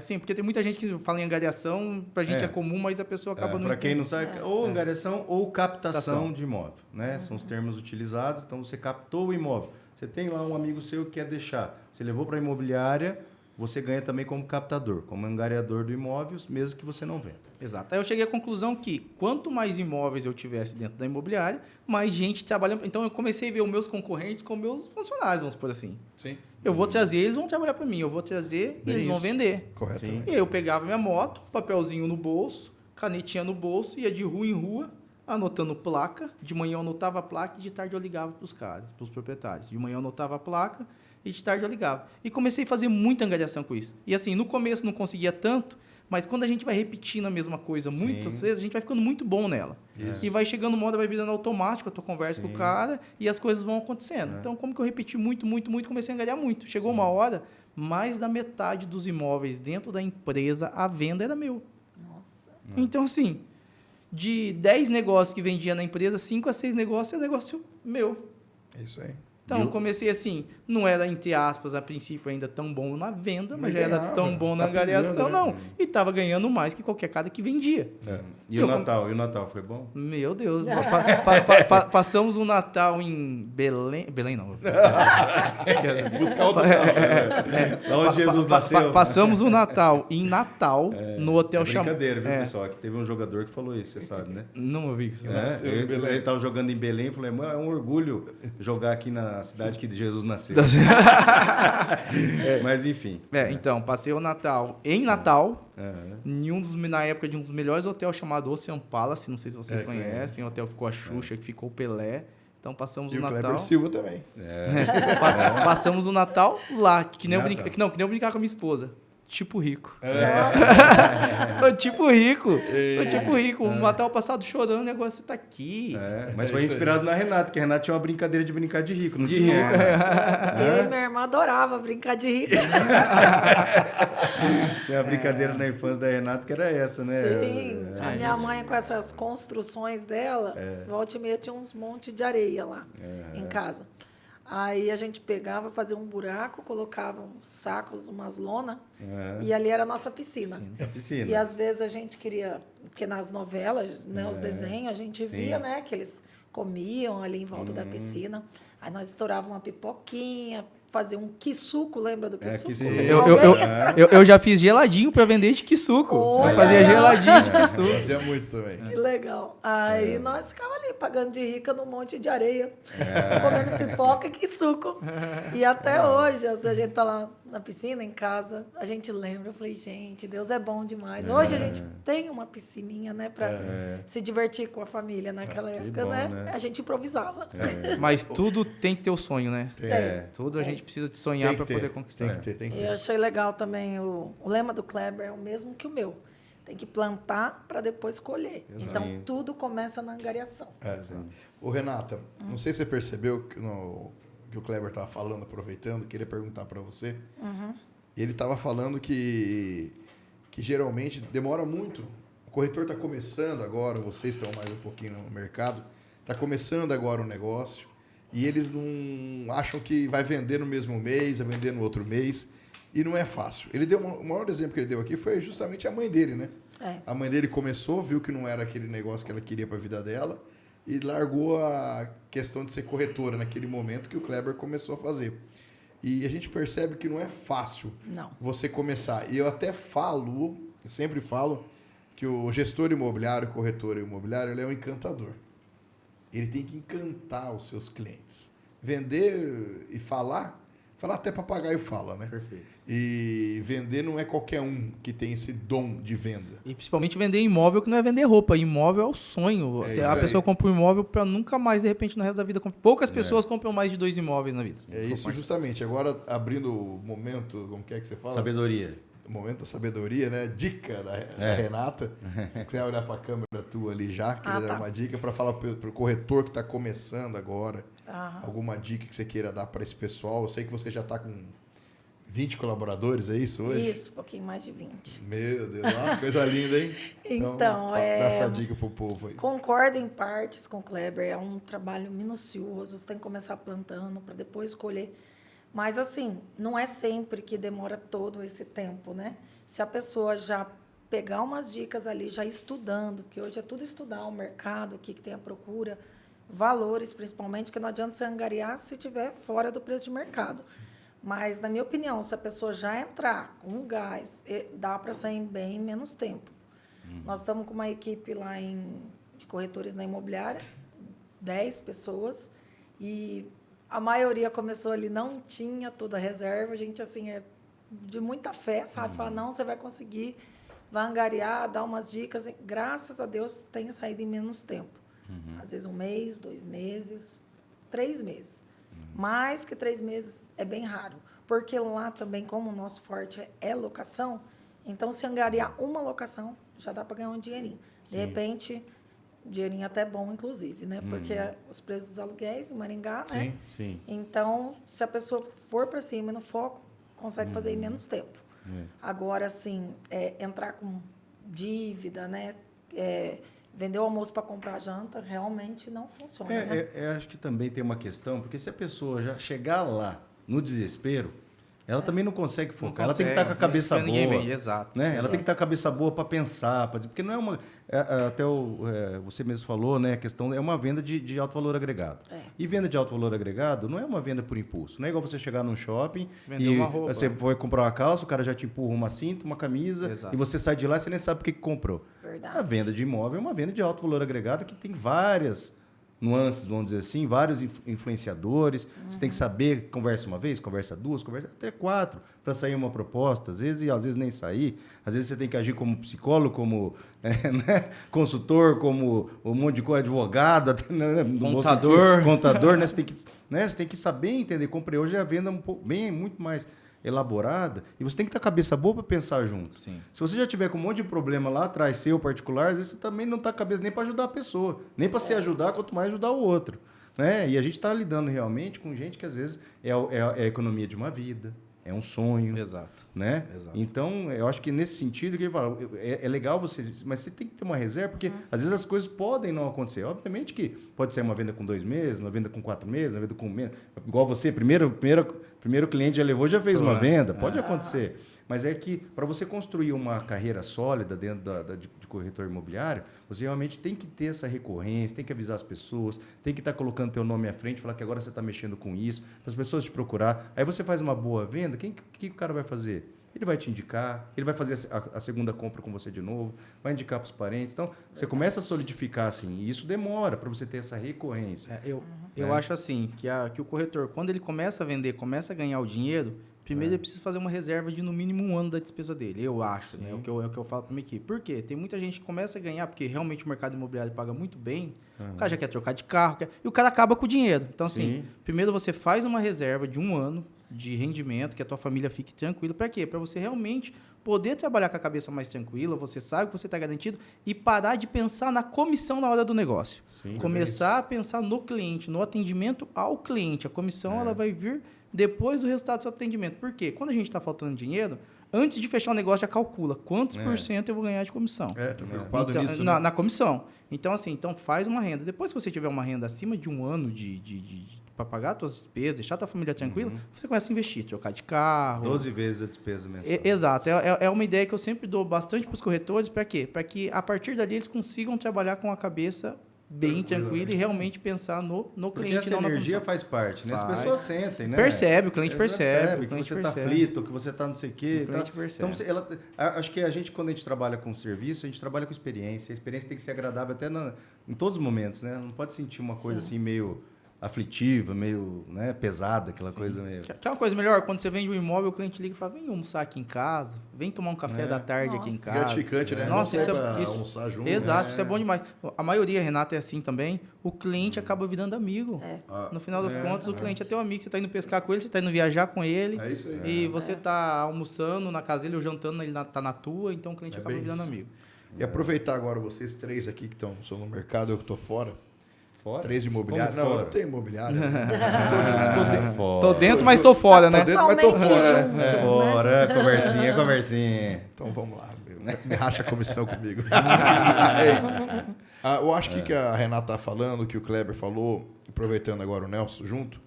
Sim. Porque tem muita gente que fala em angariação, pra gente é comum, mas a pessoa acaba não Para quem não entendendo. sabe, ou angariação ou captação de imóvel, né? São os termos utilizados. Então, você captou o imóvel. Você tem lá um amigo seu que quer deixar. Você levou para a imobiliária, você ganha também como captador, como angariador do imóvel, mesmo que você não venda. Exato. Aí eu cheguei à conclusão que quanto mais imóveis eu tivesse dentro da imobiliária, mais gente trabalhando. Então eu comecei a ver os meus concorrentes como meus funcionários, vamos por assim. Sim. Eu vou trazer, eles vão trabalhar para mim. Eu vou trazer e eles vão vender. Correto. E aí eu pegava minha moto, papelzinho no bolso, canetinha no bolso, ia de rua em rua, anotando placa. De manhã eu anotava a placa e de tarde eu ligava para os caras, para os proprietários. De manhã eu anotava a placa e de tarde eu ligava. E comecei a fazer muita angariação com isso. E assim, no começo não conseguia tanto, mas quando a gente vai repetindo a mesma coisa muitas vezes, a gente vai ficando muito bom nela. Isso. E vai chegando uma hora, vai virando automático a tua conversa com o cara e as coisas vão acontecendo. Então, como que eu repeti muito, comecei a angariar muito. Chegou uma hora, mais da metade dos imóveis dentro da empresa, a venda era meu. Nossa. Então, assim, de 10 negócios que vendia na empresa, 5 a 6 negócios é negócio meu. É isso aí. Então, comecei assim, não era, entre aspas, a princípio ainda tão bom na venda, mas já era ganhava, tão bom na tá angariação, pegando, né? não. E tava ganhando mais que qualquer cara que vendia. E o Natal? E o Natal foi bom? Meu Deus, passamos o Natal em Belém. Belém não. Buscar outro carro. Lá onde Jesus nasceu. Passamos o Natal em Natal, no hotel chamado. Brincadeira, viu, pessoal? Que teve um jogador que falou isso, você sabe, né? Não ouvi isso. Ele tava jogando em Belém e falei, mano, é um orgulho jogar aqui na cidade que Jesus nasceu. Mas enfim. Então, passei o Natal em Natal, na época de um dos melhores hotéis chamado Ocean Palace, não sei se vocês conhecem, o hotel ficou a Xuxa, que ficou o Pelé. Então passamos E o o Natal. Kleber Silva também. Passamos o Natal lá, que nem eu brincar com a minha esposa. Tipo rico. Tô tipo rico. O Natal passado chorando, agora você tá aqui. Mas foi inspirado na Renata, que a Renata tinha uma brincadeira de brincar de rico, não De tinha? rico. E minha irmã adorava brincar de rica. Tem a brincadeira na infância da Renata que era essa, né? Sim, a minha mãe com essas construções dela, volta e meia tinha uns montes de areia lá em casa. Aí a gente pegava, fazia um buraco, colocava uns sacos, umas lonas, e ali era a nossa piscina. A piscina. E às vezes a gente queria, porque nas novelas, né, os desenhos, a gente via, né, que eles comiam ali em volta da piscina. Aí nós estourávamos uma pipoquinha, fazia um quisuco, lembra do quisuco? Eu já fiz geladinho pra vender de quisuco. Olha! Eu fazia geladinho de quisuco. Fazia muito também. Que legal. Aí nós ficava ali pagando de rica num monte de areia, comendo pipoca e quisuco. E até hoje, se a gente tá lá na piscina, em casa, a gente lembra. Eu falei, gente, Deus é bom demais. Hoje a gente tem uma piscininha, né, pra se divertir com a família naquela época, bom, né? A gente improvisava. Mas tudo tem que ter o sonho, né? Tudo a gente precisa de sonhar para poder conquistar. Tem que E ter. eu achei legal também, o lema do Kleber é o mesmo que o meu. Tem que plantar para depois colher. Então, tudo começa na angariação. Ô, Renata, não sei se você percebeu que o Kleber estava falando, aproveitando, queria perguntar para você. Ele estava falando que geralmente demora muito. O corretor está começando agora, vocês estão mais um pouquinho no mercado, está começando agora o negócio e eles não acham que vai vender no mesmo mês, vai vender no outro mês. E não é fácil. Ele deu o maior exemplo que ele deu aqui foi justamente a mãe dele, né? A mãe dele começou, viu que não era aquele negócio que ela queria para a vida dela e largou a questão de ser corretora naquele momento que o Kleber começou a fazer. E a gente percebe que não é fácil você começar. E eu até sempre falo, que o gestor imobiliário, o corretor imobiliário, ele é um encantador. Ele tem que encantar os seus clientes. Vender e falar até papagaio fala, né? Perfeito. E vender não é qualquer um que tem esse dom de venda. E principalmente vender imóvel, que não é vender roupa. Imóvel é o sonho. A pessoa compra um imóvel para nunca mais, de repente, no resto da vida... Poucas pessoas compram mais de 2 imóveis na vida. Isso justamente. Agora, abrindo o momento, como que você fala? Sabedoria. O momento da sabedoria, né? Dica da Renata. Se quiser olhar para a câmera tua ali já, queria dar uma dica para falar para o corretor que está começando agora. Alguma dica que você queira dar para esse pessoal. Eu sei que você já está com 20 colaboradores, é isso hoje? Isso, um pouquinho mais de 20. Meu Deus, coisa linda, hein? Então, dá essa dica pro povo aí. Concordo em partes com o Kleber, é um trabalho minucioso, você tem que começar plantando para depois colher. Mas, assim, não é sempre que demora todo esse tempo, né? Se a pessoa já pegar umas dicas ali, já estudando, porque hoje é tudo estudar o mercado, o que tem a procura, valores, principalmente, que não adianta você angariar se estiver fora do preço de mercado. Sim. Mas, na minha opinião, se a pessoa já entrar com gás, dá para sair bem em menos tempo. Nós estamos com uma equipe lá de corretores na imobiliária, 10 pessoas, e a maioria começou ali, não tinha toda a reserva. A gente, assim, é de muita fé, sabe? Fala, não, você vai conseguir, vai angariar, dar umas dicas. E, graças a Deus, tem saído em menos tempo. Às vezes 1 mês, 2 meses, 3 meses. Mais que 3 meses é bem raro. Porque lá também, como o nosso forte é locação, então se angariar uma locação, já dá para ganhar um dinheirinho. De repente, dinheirinho até bom, inclusive, né? Porque os preços dos aluguéis em Maringá, né? Sim. Então, se a pessoa for para cima no foco, consegue fazer em menos tempo. Agora, assim, entrar com dívida, né? Vender o almoço para comprar janta realmente não funciona, né? Acho que também tem uma questão, porque se a pessoa já chegar lá no desespero, ela também não consegue focar. Ela tem que estar com a cabeça boa. Exato. Né? Ela tem que estar com a cabeça boa para pensar, porque não é uma... Até você mesmo falou, né? A questão é uma venda de alto valor agregado. E venda de alto valor agregado não é uma venda por impulso. Não é igual você chegar num shopping vender uma roupa. Você foi comprar uma calça, o cara já te empurra uma cinta, uma camisa, e você sai de lá e você nem sabe o que comprou. Verdade. A venda de imóvel é uma venda de alto valor agregado que tem várias nuances, vamos dizer assim, vários influenciadores. Você tem que saber, conversa uma vez, conversa duas, conversa até 4, para sair uma proposta. Às vezes nem sair. Às vezes você tem que agir como psicólogo, como né, consultor, como um monte de coisa, advogado, até, né, contador, né? Você tem que saber entender. Comprei hoje a venda muito mais elaborada, e você tem que ter a cabeça boa para pensar junto. Sim. Se você já tiver com um monte de problema lá atrás, seu particular, às vezes você também não está com a cabeça nem para ajudar a pessoa, nem para se ajudar, quanto mais ajudar o outro. Né? E a gente está lidando realmente com gente que às vezes é a economia de uma vida, é um sonho. Exato. Né? Exato. Então, eu acho que nesse sentido, que ele fala, é legal você... Mas você tem que ter uma reserva, porque às vezes as coisas podem não acontecer. Obviamente que pode ser uma venda com 2 meses, uma venda com 4 meses, uma venda com menos. Igual você, primeiro cliente já levou, já fez uma venda. Pode acontecer. Mas é que para você construir uma carreira sólida dentro de corretor imobiliário, você realmente tem que ter essa recorrência, tem que avisar as pessoas, tem que estar colocando teu nome à frente, falar que agora você está mexendo com isso, para as pessoas te procurar. Aí você faz uma boa venda, que o cara vai fazer? Ele vai te indicar, ele vai fazer a segunda compra com você de novo, vai indicar para os parentes. Então, você começa a solidificar assim, e isso demora para você ter essa recorrência. Eu acho assim, que o corretor, quando ele começa a vender, começa a ganhar o dinheiro, primeiro ele precisa fazer uma reserva de no mínimo 1 ano da despesa dele, eu acho, né? É o que eu falo para minha equipe. Por quê? Tem muita gente que começa a ganhar, porque realmente o mercado imobiliário paga muito bem, o cara já quer trocar de carro, e o cara acaba com o dinheiro. Então, assim, primeiro você faz uma reserva de 1 ano de rendimento, que a tua família fique tranquila. Para quê? Para você realmente poder trabalhar com a cabeça mais tranquila, você sabe que você está garantido, e parar de pensar na comissão na hora do negócio. Começar a pensar no cliente, no atendimento ao cliente. A comissão ela vai vir depois do resultado do seu atendimento. Por quê? Quando a gente está faltando dinheiro, antes de fechar o negócio, já calcula quantos por cento eu vou ganhar de comissão. Tô preocupado então, nisso. Na comissão. Então, assim, faz uma renda. Depois que você tiver uma renda acima de 1 ano para pagar as tuas despesas, deixar a tua família tranquila, você começa a investir, trocar de carro. 12 vezes a despesa mensal. Exato. É uma ideia que eu sempre dou bastante para os corretores. Para quê? Para que, a partir dali, eles consigam trabalhar com a cabeça bem tranquila e realmente pensar no cliente. Porque essa energia faz parte, né? As pessoas sentem, né? Percebe, o cliente percebe. Que você está aflito, que você está não sei o quê. O cliente percebe. Então, acho que quando a gente trabalha com serviço, a gente trabalha com experiência. A experiência tem que ser agradável até em todos os momentos, né? Não pode sentir uma coisa assim meio aflitiva, meio pesada, aquela coisa meio... Quer uma coisa melhor? Quando você vende um imóvel, o cliente liga e fala, vem almoçar aqui em casa, vem tomar um café da tarde aqui em casa. Gratificante, né? Nossa, isso almoçar junto. Exato, isso é bom demais. A maioria, Renata, é assim também. O cliente acaba virando amigo. No final das contas, o cliente é teu amigo. Você está indo pescar com ele, você está indo viajar com ele. É isso aí. E você está almoçando na casa dele ou jantando, ele está na tua, então o cliente acaba virando amigo. E aproveitar agora vocês 3 aqui que estão no mercado, eu que estou fora. Fora? 3 de imobiliário. Como Não, fora? eu não tenho imobiliário. Tô dentro, mas tô fora, né? Tô dentro, mas tô fora. Fora, conversinha. Então vamos lá. Me racha a comissão comigo. Eu acho que a Renata tá falando, que o Kleber falou, aproveitando agora o Nelson junto,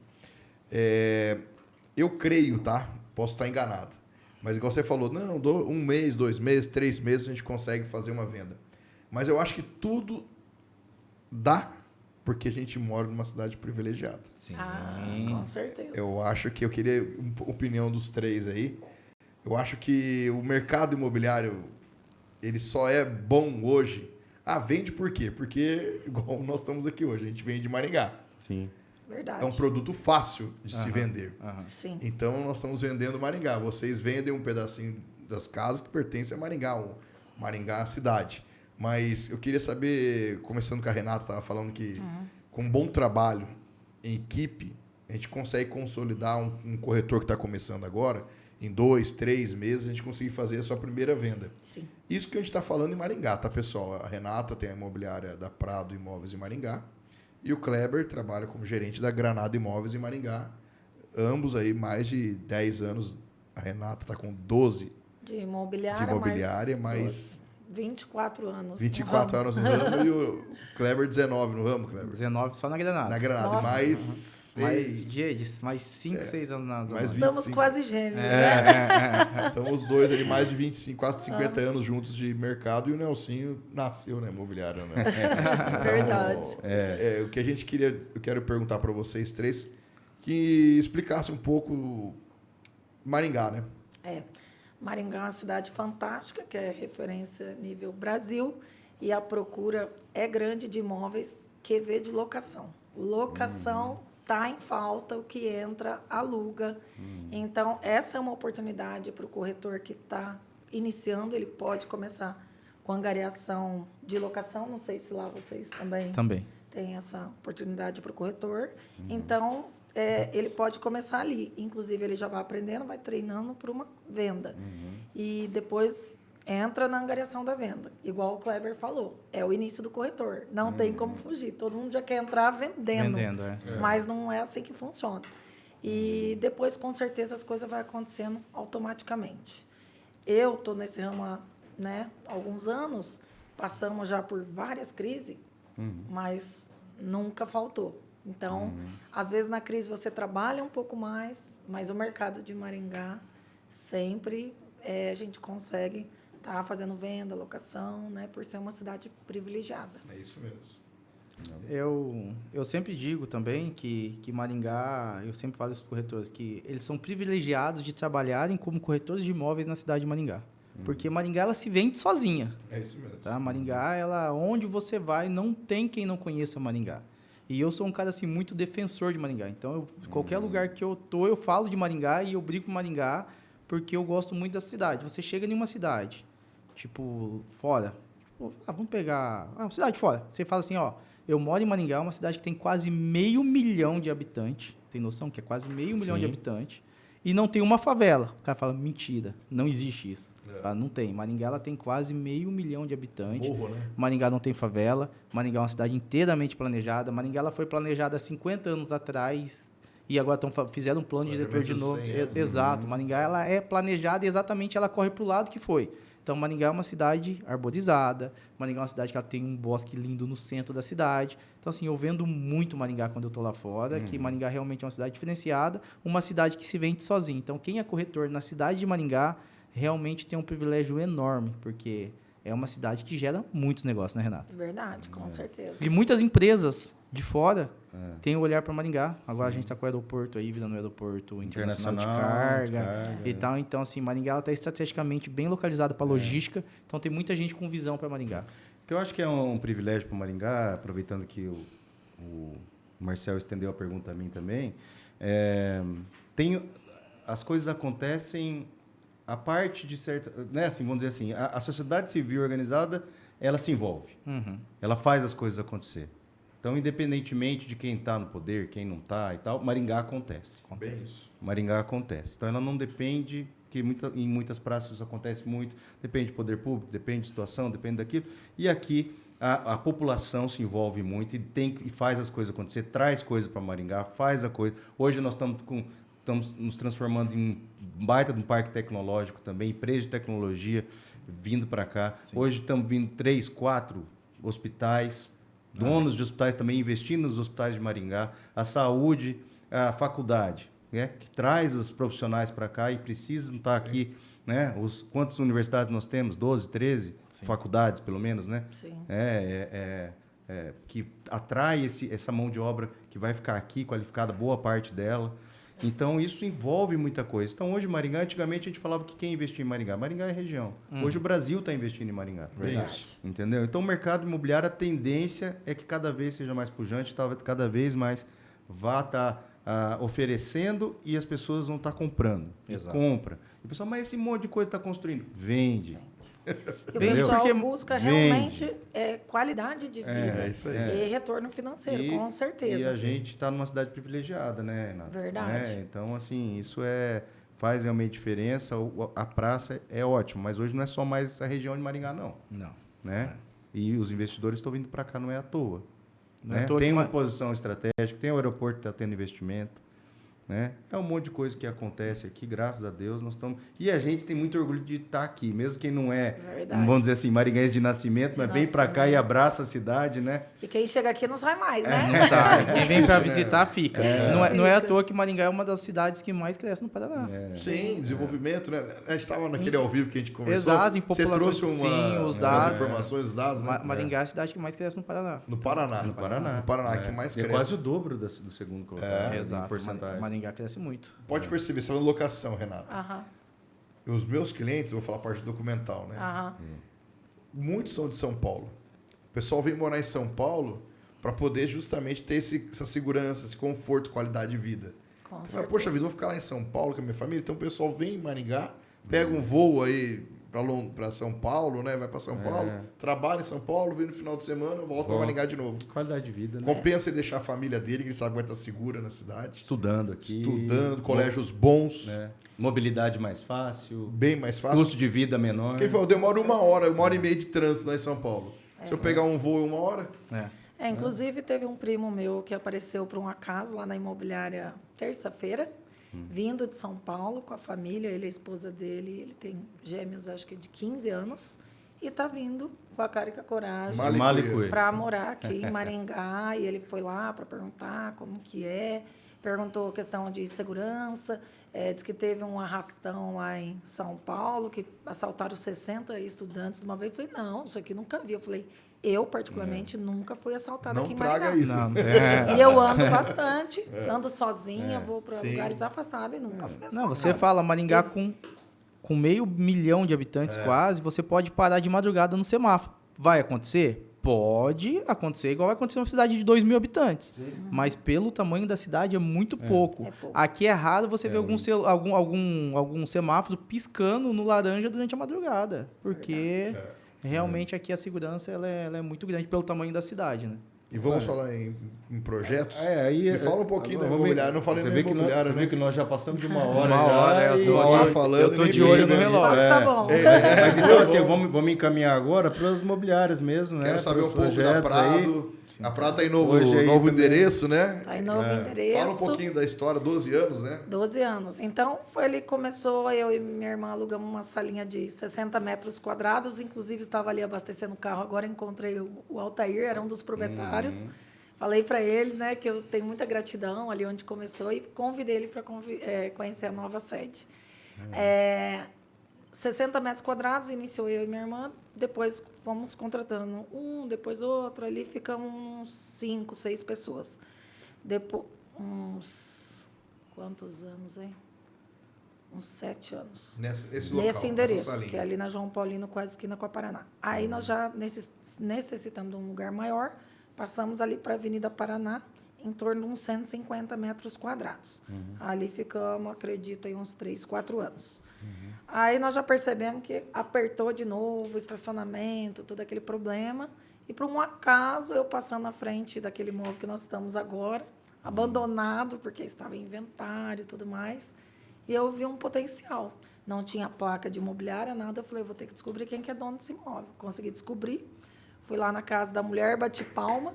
eu creio, tá? Posso estar enganado. Mas igual você falou, não, 1 mês, 2 meses, 3 meses a gente consegue fazer uma venda. Mas eu acho que tudo dá porque a gente mora numa cidade privilegiada. Sim. Com certeza. Eu acho que eu queria uma opinião dos 3 aí. Eu acho que o mercado imobiliário, ele só é bom hoje. Vende por quê? Porque, igual nós estamos aqui hoje, a gente vende de Maringá. Sim. Verdade. É um produto fácil de se vender. Sim. Então, nós estamos vendendo Maringá. Vocês vendem um pedacinho das casas que pertencem a Maringá, Maringá, a cidade. Mas eu queria saber, começando com a Renata, estava falando que com um bom trabalho em equipe, a gente consegue consolidar um corretor que está começando agora, em 2, 3 meses, a gente conseguir fazer a sua primeira venda. Sim. Isso que a gente está falando em Maringá, tá, pessoal? A Renata tem a imobiliária da Prado Imóveis em Maringá e o Kleber trabalha como gerente da Granada Imóveis em Maringá. Ambos aí mais de 10 anos. A Renata está com 12 de imobiliária, de imobiliária, mas 24 anos. 24 anos no ramo e o Kleber 19 no ramo, Kleber. 19 só na Granada. Na Granada. Nossa. Mais 5, 6 anos na zona. mais norte. Estamos 25. quase gêmeos, né? Então os dois ali, mais de 25, quase 50 anos juntos de mercado. E o Nelsinho nasceu na imobiliária, né? Verdade. O que a gente queria... Eu quero perguntar para vocês três que explicasse um pouco Maringá, né? Maringá é uma cidade fantástica, que é referência nível Brasil, e a procura é grande de imóveis QV de locação. Locação está em falta, o que entra, aluga. Então, essa é uma oportunidade para o corretor que está iniciando, ele pode começar com angariação de locação, não sei se lá vocês também têm essa oportunidade para o corretor. Então, ele pode começar ali. Inclusive, ele já vai aprendendo, vai treinando para uma venda. E depois entra na angariação da venda. Igual o Kleber falou, é o início do corretor. Não tem como fugir. Todo mundo já quer entrar vendendo. Mas não é assim que funciona. E depois, com certeza, as coisas vão acontecendo automaticamente. Eu estou nesse ramo há alguns anos, passamos já por várias crises, mas nunca faltou. Então, às vezes na crise você trabalha um pouco mais, mas o mercado de Maringá sempre a gente consegue estar fazendo venda, locação, né, por ser uma cidade privilegiada. É isso mesmo. Eu sempre digo também que Maringá, eu sempre falo isso para os corretores, que eles são privilegiados de trabalharem como corretores de imóveis na cidade de Maringá. Porque Maringá, ela se vende sozinha. É isso mesmo. Tá? Maringá, onde você vai, não tem quem não conheça Maringá. E eu sou um cara, assim, muito defensor de Maringá. Então, qualquer lugar que eu tô, eu falo de Maringá e eu brigo com Maringá, porque eu gosto muito da cidade. Você chega em uma cidade, tipo, fora. Tipo, vamos pegar... uma cidade fora. Você fala assim, eu moro em Maringá, uma cidade que tem quase 500 mil de habitantes. Tem noção que é quase 500 mil de habitantes. E não tem uma favela. O cara fala, mentira, não existe isso. Não tem. Maringá, ela tem quase 500 mil de habitantes. Morro, né? Maringá não tem favela. Maringá é uma cidade inteiramente planejada. Maringá, ela foi planejada há 50 anos atrás e agora fizeram um plano diretor de novo. Exato. Maringá, ela é planejada e exatamente ela corre para o lado que foi. Então, Maringá é uma cidade arborizada. Maringá é uma cidade que ela tem um bosque lindo no centro da cidade. Então, assim, eu vendo muito Maringá quando eu estou lá fora, que Maringá realmente é uma cidade diferenciada, uma cidade que se vende sozinha. Então, quem é corretor na cidade de Maringá realmente tem um privilégio enorme, porque é uma cidade que gera muitos negócios, né, Renato? Verdade, com certeza. E muitas empresas de fora têm o olhar para Maringá. Agora a gente está com o aeroporto aí, virando o aeroporto internacional de carga e tal. Então, assim, Maringá está estrategicamente bem localizada para logística. Então, tem muita gente com visão para Maringá. O que eu acho que é um privilégio para Maringá, aproveitando que o Marcel estendeu a pergunta a mim também, as coisas acontecem a parte de certa... Né, assim, vamos dizer assim, a sociedade civil organizada, ela se envolve. Ela faz as coisas acontecer. Então, independentemente de quem está no poder, quem não está e tal, Maringá acontece. Bem isso. Maringá acontece. Então, ela não depende, que em muitas praças isso acontece muito, depende de poder público, depende de situação, depende daquilo. E aqui, a população se envolve muito e faz as coisas acontecer, traz coisa para Maringá, faz a coisa. Hoje nós estamos nos transformando em um baita de um parque tecnológico também, empresa de tecnologia vindo para cá. Sim. Hoje estamos vindo 3, 4 hospitais, donos de hospitais também investindo nos hospitais de Maringá, a saúde, a faculdade, né, que traz os profissionais para cá e precisam estar aqui, né? Quantas universidades nós temos? 12, 13 faculdades, pelo menos, né? Sim. Que atrai essa mão de obra que vai ficar aqui qualificada, boa parte dela. Então, isso envolve muita coisa. Então, hoje, Maringá, antigamente a gente falava que quem investia em Maringá? Maringá é região. Hoje, o Brasil está investindo em Maringá. Verdade. Entendeu? Então, o mercado imobiliário, a tendência é que cada vez seja mais pujante, cada vez mais vá estar oferecendo e as pessoas vão estar comprando. Exato. Compra. E o pessoal, mas esse monte de coisa está construindo. Vende. E o pessoal busca realmente qualidade de vida É isso aí. e retorno financeiro, com certeza. E a gente está numa cidade privilegiada, né, Renato? Verdade. Então, assim, isso faz realmente diferença. A praça é ótima, mas hoje não é só mais a região de Maringá, não. Não. Né? E os investidores estão vindo para cá, não é à toa. Não é Né? à toa Tem que uma posição estratégica, tem o aeroporto que está tendo investimento. né? É um monte de coisa que acontece aqui, graças a Deus nós estamos... E a gente tem muito orgulho de estar aqui, mesmo quem não é, vamos dizer assim, maringaense de nascimento, mas vem para cá e abraça a cidade, né? E quem chega aqui não sai mais, né? Não sai. Quem vem para visitar, fica. Não é à toa que Maringá é uma das cidades que mais cresce no Paraná. Sim, desenvolvimento, né? A gente estava naquele ao vivo que a gente conversou. Exato, em população. Você trouxe os dados. informações, os dados, né? Maringá é a cidade que mais cresce no Paraná. No Paraná. No Paraná. No Paraná, que mais cresce. É quase o dobro do segundo colocado. Exato. Porcentagem. Maringá cresce muito. Pode perceber, você falando locação, Renato. Aham. Os meus clientes, eu vou falar a parte documental, né? Aham. Muitos são de São Paulo. O pessoal vem morar em São Paulo para poder justamente ter essa segurança, esse conforto, qualidade de vida. Com Você fala, poxa vida, eu vou ficar lá em São Paulo com a minha família. Então o pessoal vem em Maringá, pega um voo aí para São Paulo, né? Vai para São Paulo, trabalha em São Paulo, vem no final de semana, volta para Maringá de novo. Qualidade de vida, né? Compensa ele deixar a família dele, que ele sabe que vai estar segura na cidade. Estudando aqui. Estudando, colégios bons, Mobilidade mais fácil. bem mais fácil. Custo de vida menor. Porque ele falou, eu demoro uma hora e meia de trânsito lá em São Paulo. Se eu pegar um voo em 1 hora... Inclusive teve um primo meu que apareceu por um acaso lá na imobiliária terça-feira, vindo de São Paulo com a família, ele e a esposa dele, ele tem gêmeos, acho que de 15 anos, e tá vindo com a cara e com a coragem Malicuê. para morar aqui em Maringá, e ele foi lá para perguntar como que é, perguntou questão de segurança, diz que teve um arrastão lá em São Paulo, que assaltaram 60 estudantes de uma vez. Eu falei, não, isso aqui nunca vi. Eu falei, eu, particularmente, nunca fui assaltada aqui em Maringá. Não traga isso. E eu ando bastante, ando sozinha, vou para lugares afastados e nunca fui assaltada. Não, você fala Maringá com 500 mil de habitantes quase, você pode parar de madrugada no semáforo. Vai acontecer? Pode acontecer, igual vai acontecer numa cidade de 2 mil habitantes. Mas pelo tamanho da cidade é muito pouco. É pouco. Aqui é raro você ver algum semáforo piscando no laranja durante a madrugada. Porque realmente aqui a segurança ela é muito grande pelo tamanho da cidade, né? E vamos falar em projetos? Aí, Me fala um pouquinho da imobiliária. Não falei você da vê que imobiliária, Você vê que nós já passamos de 1 hora. Uma hora, eu tô uma hora falando. Eu tô nem de olho no percebi. relógio. Tá bom. Mas então, assim, vamos encaminhar agora para as imobiliárias mesmo, né? Quero saber Pros um pouco da projetos aí. Prado. A Prado tá em novo Hoje aí também. endereço, né? Aí, novo endereço. Fala um pouquinho da história, 12 anos, né? 12 anos. Então, ele começou, eu e minha irmã alugamos uma salinha de 60 metros quadrados, inclusive estava ali abastecendo o carro, agora encontrei o Altair, era um dos proprietários. Falei para ele, né, que eu tenho muita gratidão ali onde começou e convidei ele para conhecer a nova sede. 60 metros quadrados, iniciou eu e minha irmã, depois fomos contratando um, depois outro, ali ficamos uns 5, 6 pessoas. Depois, quantos anos, hein? Uns 7 anos. Nesse local, Nesse endereço, salinha. que é ali na João Paulino, quase esquina com a Paraná. Aí nós já necessitamos de um lugar maior, passamos ali para a Avenida Paraná, em torno de uns 150 metros quadrados. Ali ficamos, acredito, aí uns 3, 4 anos. Aí nós já percebemos que apertou de novo o estacionamento, todo aquele problema. E por um acaso, eu passando na frente daquele imóvel que nós estamos agora, abandonado, porque estava em inventário e tudo mais, e eu vi um potencial. Não tinha placa de imobiliária, nada. Eu falei, vou ter que descobrir quem que é dono desse imóvel. Consegui descobrir. Fui lá na casa da mulher, bati palma.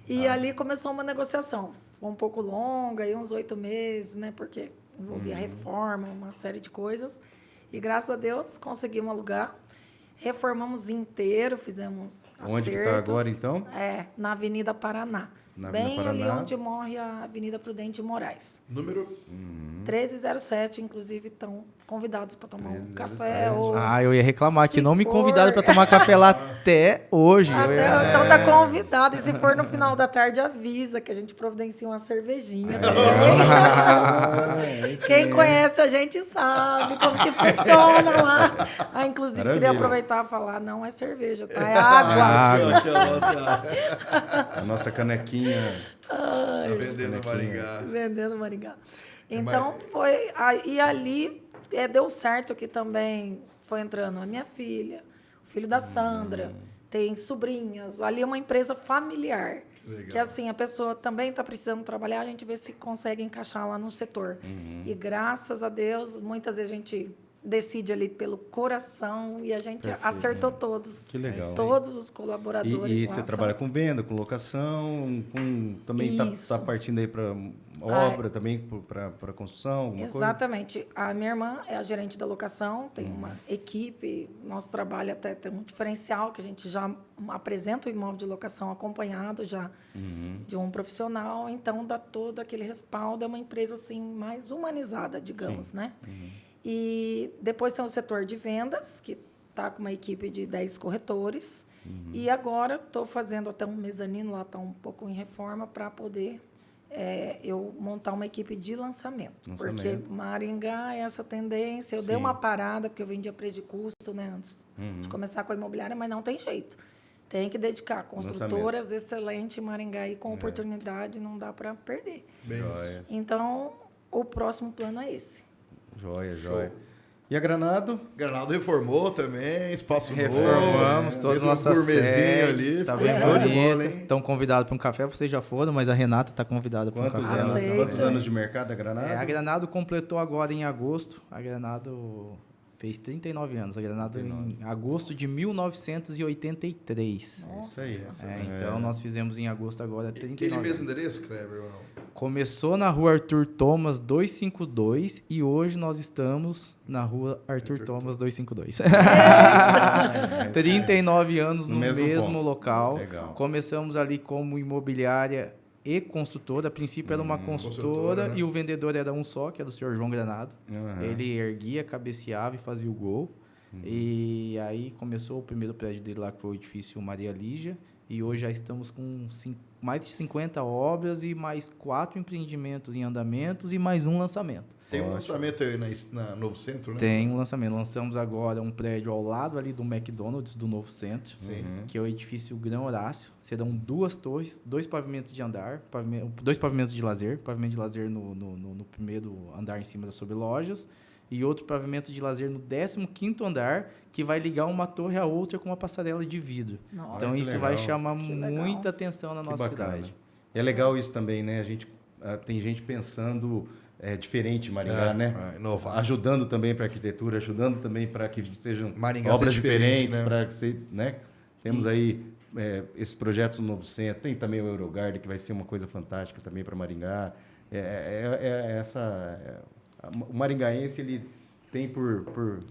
E ali começou uma negociação. Foi um pouco longa, aí uns 8 meses, né? Porque envolvia reforma, uma série de coisas. E graças a Deus conseguimos alugar. Reformamos inteiro, fizemos acertos. Onde que está agora, então? Na Avenida Paraná. Na Bem Avenida Paraná. ali onde morre a Avenida Prudente de Moraes. Número? 1307, inclusive, estão convidados para tomar um 1307. café. Ou... Eu ia reclamar que Se não me for- convidaram para tomar café lá até hoje. Então tá convidado. E se for no final da tarde, avisa que a gente providencia uma cervejinha também. Quem conhece a gente sabe como que funciona lá. Inclusive, Maravilha. queria aproveitar e falar, não é cerveja, tá? É água. Aqui, ó, nossa, A nossa canequinha. tá vendendo Maringá. Vendendo Maringá. Então, foi... E ali deu certo que também foi entrando a minha filha, o filho da Sandra, tem sobrinhas. Ali é uma empresa familiar. Legal. Que assim, a pessoa também está precisando trabalhar, a gente vê se consegue encaixar lá no setor. E graças a Deus, muitas vezes a gente decide ali pelo coração e a gente acertou todos. Que legal. Todos os colaboradores. E lá você trabalha com venda, com locação, também está partindo aí para obra, também para construção, alguma coisa? Exatamente. A minha irmã é a gerente da locação, tem uma equipe, nosso trabalho até tem um diferencial, que a gente já apresenta o imóvel de locação acompanhado já de um profissional, então dá todo aquele respaldo, é uma empresa assim mais humanizada, digamos, né? E depois tem o setor de vendas, que está com uma equipe de 10 corretores, e agora estou fazendo até um mezanino, lá está um pouco em reforma, para poder eu montar uma equipe de lançamento. Porque Maringá é essa tendência. Eu dei uma parada, porque eu vendia preço de custo, né, antes de começar com a imobiliária, mas não tem jeito. Tem que dedicar. Construtoras excelentes em Maringá e com oportunidade, não dá para perder. Então, o próximo plano é esse. Joia. E a Granado? Granado reformou também, espaço novo. Reformamos toda a nossa sede ali. Tá bem bonito. Estão convidados para um café, vocês já foram, mas a Renata está convidada para um café. Quantos anos de mercado a Granado? A Granado completou agora em agosto. A Granado fez 39 anos. A Granado em agosto de 1983. Nossa. Isso aí. Então, nós fizemos em agosto agora 39 Aquele mesmo anos. endereço, Kleber, ou não? Começou na rua Arthur Thomas 252 e hoje nós estamos na rua Arthur Thomas 252. 39 anos no mesmo local. Legal. Começamos ali como imobiliária e construtora. A princípio era uma construtora, né? E o vendedor era um só, que era o senhor João Granado. Ele erguia, cabeceava e fazia o gol. E aí começou o primeiro prédio dele lá, que foi o edifício Maria Lígia. E hoje já estamos com mais de 50 obras e mais 4 empreendimentos em andamentos e mais um lançamento. Tem um lançamento aí na Novo Centro, né? Tem um lançamento. Lançamos agora um prédio ao lado ali do McDonald's, do Novo Centro, que é o edifício Grão Horácio. Serão 2 torres, 2 pavimentos de andar, 2 pavimentos de lazer. Pavimento de lazer no primeiro andar em cima das sobrelojas. E outro pavimento de lazer no 15º andar, que vai ligar uma torre a outra com uma passarela de vidro. Nossa, então, isso vai chamar muita legal. atenção na nossa cidade. E é legal isso também, né? Tem gente pensando diferente em Maringá, né? Inovar. Ajudando também para a arquitetura, ajudando também para que sejam Maringá obras diferente, diferentes, né? para que você, né? Temos aí esses projetos no Novo Centro, tem também o Eurogarden, que vai ser uma coisa fantástica também para Maringá. O maringaense, ele tem por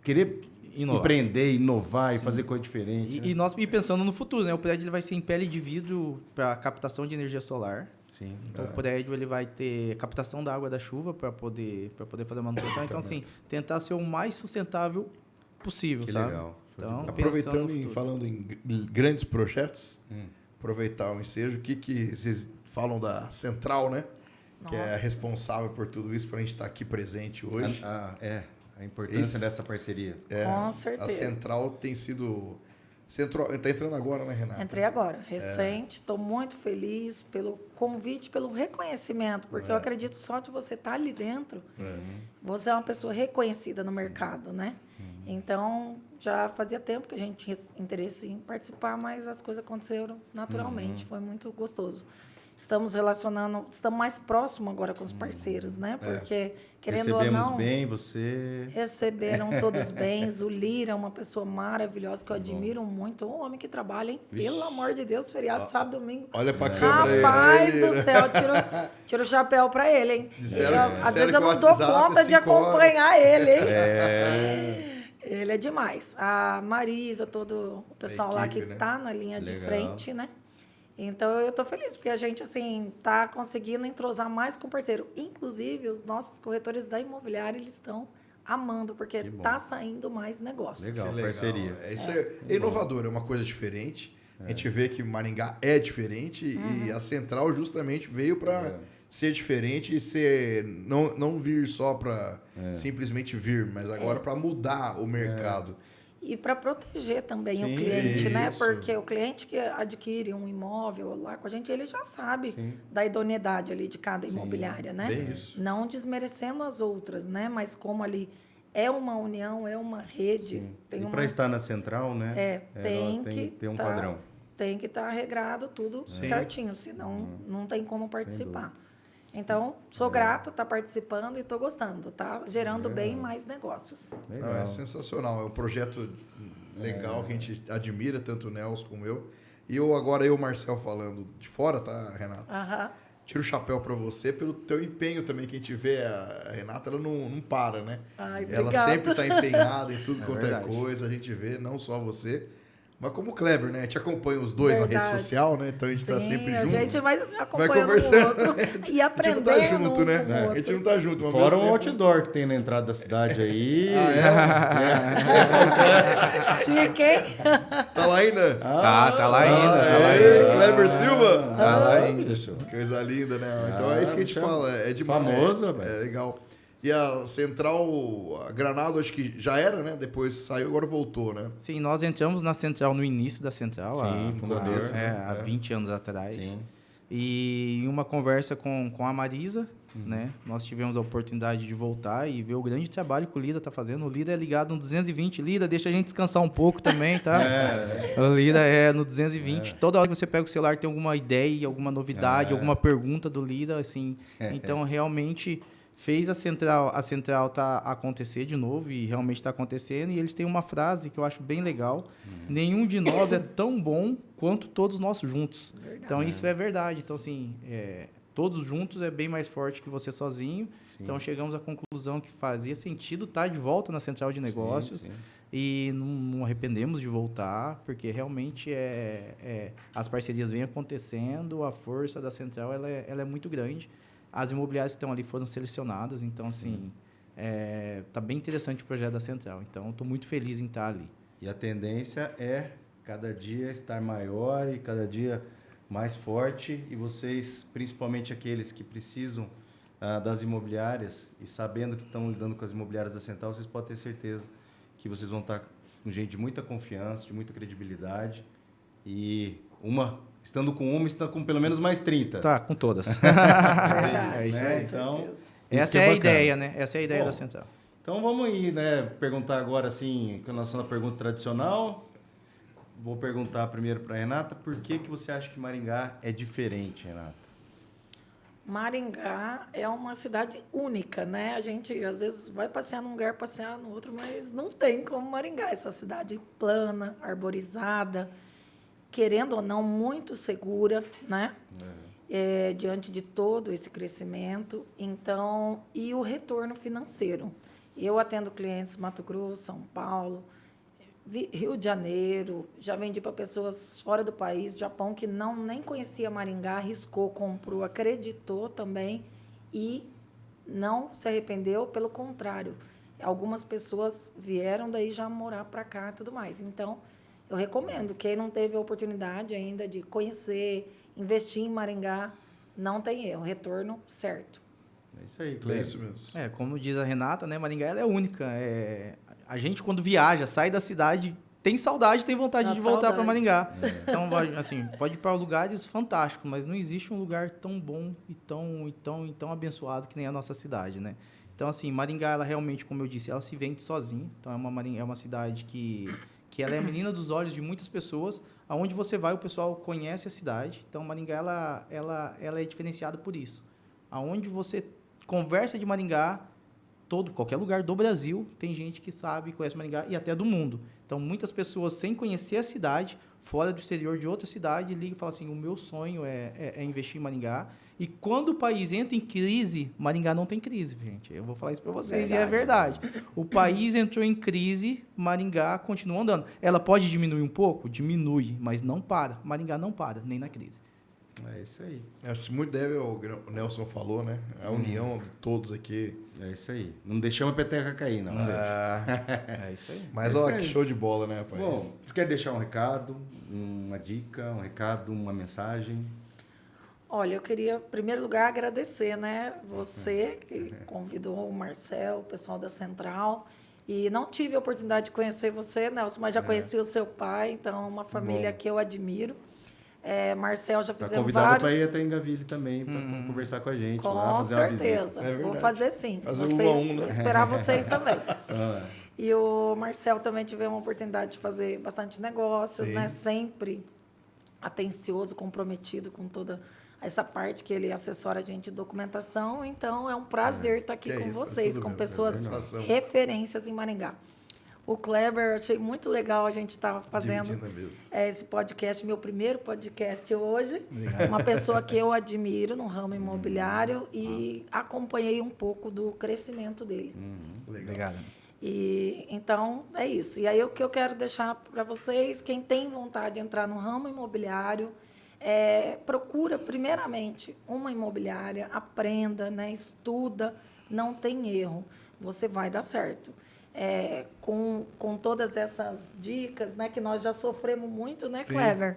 querer empreender, inovar e fazer coisa diferente. E pensando no futuro, né? O prédio ele vai ser em pele de vidro para captação de energia solar. Sim. Então, o prédio ele vai ter captação da água da chuva para poder fazer a manutenção. Então, assim, tentar ser o mais sustentável possível, Que sabe? legal. Então, Aproveitando e falando em grandes projetos, aproveitar o ensejo, o que vocês falam da Central, né? Que é responsável por tudo isso, para a gente estar aqui presente hoje. A importância dessa parceria. Com certeza. A Central tem sido... Está entrando agora, né, Renata? Entrei agora, recente. Estou muito feliz pelo convite, pelo reconhecimento, porque eu acredito só de você estar ali dentro, você é uma pessoa reconhecida no mercado, né? Então, já fazia tempo que a gente tinha interesse em participar, mas as coisas aconteceram naturalmente. Foi muito gostoso. Estamos mais próximos agora com os parceiros, né? Porque, querendo ou não... bem, você... Receberam todos bem. O Lira é uma pessoa maravilhosa, que eu admiro muito. Um homem que trabalha, hein? Pelo amor de Deus, feriado, sábado, domingo. Olha pra câmera aí. Rapaz do céu, tiro o chapéu pra ele, hein? Às vezes eu não dou conta de acompanhar ele, hein? Ele é demais. A Marisa, todo o pessoal lá que tá na linha de frente, né? Então, eu estou feliz, porque a gente, assim, está conseguindo entrosar mais com o parceiro. Inclusive, os nossos corretores da imobiliária, eles estão amando, porque está saindo mais negócio. Legal, parceria. Isso é inovador, é uma coisa diferente. A gente vê que Maringá é diferente e a Central justamente veio para ser diferente e não vir só para simplesmente vir, mas agora para mudar o mercado. E para proteger também o cliente, né? Porque o cliente que adquire um imóvel lá com a gente, ele já sabe da idoneidade ali de cada imobiliária, né? Bem isso. Não desmerecendo as outras, né? Mas como ali é uma união, é uma rede. E para estar na Central, né? Tem que ter um padrão. Tem que estar regrado tudo certinho, senão não tem como participar. Então, sou grata, tá participando e tô gostando, tá gerando bem mais negócios. Não, é sensacional, é um projeto legal que a gente admira, tanto o Nelson como eu. E eu, Marcel, falando de fora, tá, Renata? Aham. Tiro o chapéu pra você pelo teu empenho também, que a gente vê. A Renata, ela não para, né? Ai, ela obrigada. sempre tá empenhada em tudo quanto verdade. é coisa, a gente vê, não só você, mas como o Kleber, né? A gente acompanha os dois na Verdade. rede social, né? Então a gente tá Sim, sempre a junto. gente vai acompanhando conversando. o outro e A gente não aprendendo tá junto, um né? com o A outro. gente não tá junto. Mas ao Fora mesmo um tempo- outdoor que tem na entrada da cidade aí. Chique, hein? Tá lá ainda? Tá lá ainda. Ah, Tá lá é, ainda. Kleber Silva? Tá lá ainda. Coisa linda, né? Então é isso que a gente fala. É demais. Famoso, é velho. legal. E a Central, a Granado, acho que já era, né? Depois saiu, agora voltou, né? Sim, nós entramos na Central no início da Central, Sim, fundador. há 20 anos atrás. Sim. E em uma conversa com a Marisa, né, nós tivemos a oportunidade de voltar e ver o grande trabalho que o Lida está fazendo. O Lida é ligado no 220. Lida, deixa a gente descansar um pouco também, tá? O Lida é no 220. Toda hora que você pega o celular tem alguma ideia, alguma novidade, alguma pergunta do Lida, assim. Então, realmente fez a central tá acontecer de novo e realmente está acontecendo. E eles têm uma frase que eu acho bem legal: nenhum de nós é tão bom quanto todos nós juntos. Então isso é verdade. Então assim, todos juntos é bem mais forte que você sozinho. Sim. Então chegamos à conclusão que fazia sentido estar de volta na central de negócios. Sim, sim. E não arrependemos de voltar, porque realmente as parcerias vêm acontecendo, a força da central ela é muito grande. As imobiliárias que estão ali foram selecionadas, então, assim, tá bem interessante o projeto da Central. Então, estou muito feliz em estar ali. E a tendência é cada dia estar maior e cada dia mais forte. E vocês, principalmente aqueles que precisam das imobiliárias e sabendo que estão lidando com as imobiliárias da Central, vocês podem ter certeza que vocês vão estar com gente de muita confiança, de muita credibilidade. E estando com uma, está com pelo menos mais 30. Tá, com todas. Verdade, isso com aí. Então, certeza. Essa é é a bacana. ideia, né? Essa é a ideia Bom, da Central. Então vamos aí, né? Perguntar agora, assim, com relação à pergunta tradicional. Vou perguntar primeiro para Renata, por que você acha que Maringá é diferente, Renata? Maringá é uma cidade única, né? A gente, às vezes, vai passear num lugar, passear no outro, mas não tem como Maringá. Essa cidade plana, arborizada, querendo ou não, muito segura, né? Diante de todo esse crescimento. Então, e o retorno financeiro. Eu atendo clientes Mato Grosso, São Paulo, Rio de Janeiro, já vendi para pessoas fora do país, Japão, que nem conhecia Maringá, arriscou, comprou, acreditou também e não se arrependeu, pelo contrário. Algumas pessoas vieram daí já morar para cá e tudo mais. Então, eu recomendo. Quem não teve a oportunidade ainda de conhecer, investir em Maringá, não tem erro, retorno certo. É isso aí, É Cleber. isso mesmo. Como diz a Renata, né? Maringá ela é única. A gente, quando viaja, sai da cidade, tem saudade, tem vontade Dá de voltar para saudade. Maringá. Então, assim, pode ir para lugares fantásticos, mas não existe um lugar tão bom e tão abençoado que nem a nossa cidade, né? Então, assim, Maringá, ela realmente, como eu disse, ela se vende sozinha. Então, é uma cidade que ela é a menina dos olhos de muitas pessoas. Aonde você vai, o pessoal conhece a cidade. Então, Maringá, ela é diferenciada por isso. Aonde você conversa de Maringá, qualquer lugar do Brasil, tem gente que sabe, conhece Maringá e até do mundo. Então, muitas pessoas, sem conhecer a cidade, fora do exterior de outra cidade, ligam e falam assim, o meu sonho é investir em Maringá. E quando o país entra em crise, Maringá não tem crise, gente. Eu vou falar isso para vocês, e é verdade. O país entrou em crise, Maringá continua andando. Ela pode diminuir um pouco? Diminui, mas não para. Maringá não para, nem na crise. É isso aí. Acho que muito deve, o Nelson falou, né? A união de todos aqui. É isso aí. Não deixamos a peteca cair, não. É isso aí. Mas É olha isso que aí. show de bola, né, rapaz? Bom, você quer deixar um recado, uma dica, uma mensagem? Olha, eu queria, em primeiro lugar, agradecer, né? Você que convidou o Marcel, o pessoal da Central. E não tive a oportunidade de conhecer você, Nelson, mas já conheci o seu pai, então é uma família que eu admiro. Marcel, já Está fizemos convidado para ir vários... até em Gavile também, para conversar com a gente lá, Com fazer uma visita. certeza. É verdade. Vou fazer sim. Fazer Vocês, 1 a 1, né? vou esperar vocês também. Ah, E o Marcel também tivemos a oportunidade de fazer bastante negócios, Sim. né? Sempre atencioso, comprometido com toda essa parte que ele assessora a gente de documentação. Então, é um prazer estar aqui Que com isso, vocês, tudo com bem, pessoas satisfação. referências em Maringá. O Kleber, achei muito legal a gente estar fazendo Dividindo a mesa. esse podcast, meu primeiro podcast hoje. Uma pessoa que eu admiro no ramo imobiliário e acompanhei um pouco do crescimento dele. Legal. Obrigado. E então é isso. E aí o que eu quero deixar para vocês, quem tem vontade de entrar no ramo imobiliário, procura primeiramente uma imobiliária, aprenda, né, estuda, não tem erro, você vai dar certo. Com todas essas dicas, né, que nós já sofremos muito, né, Kleber?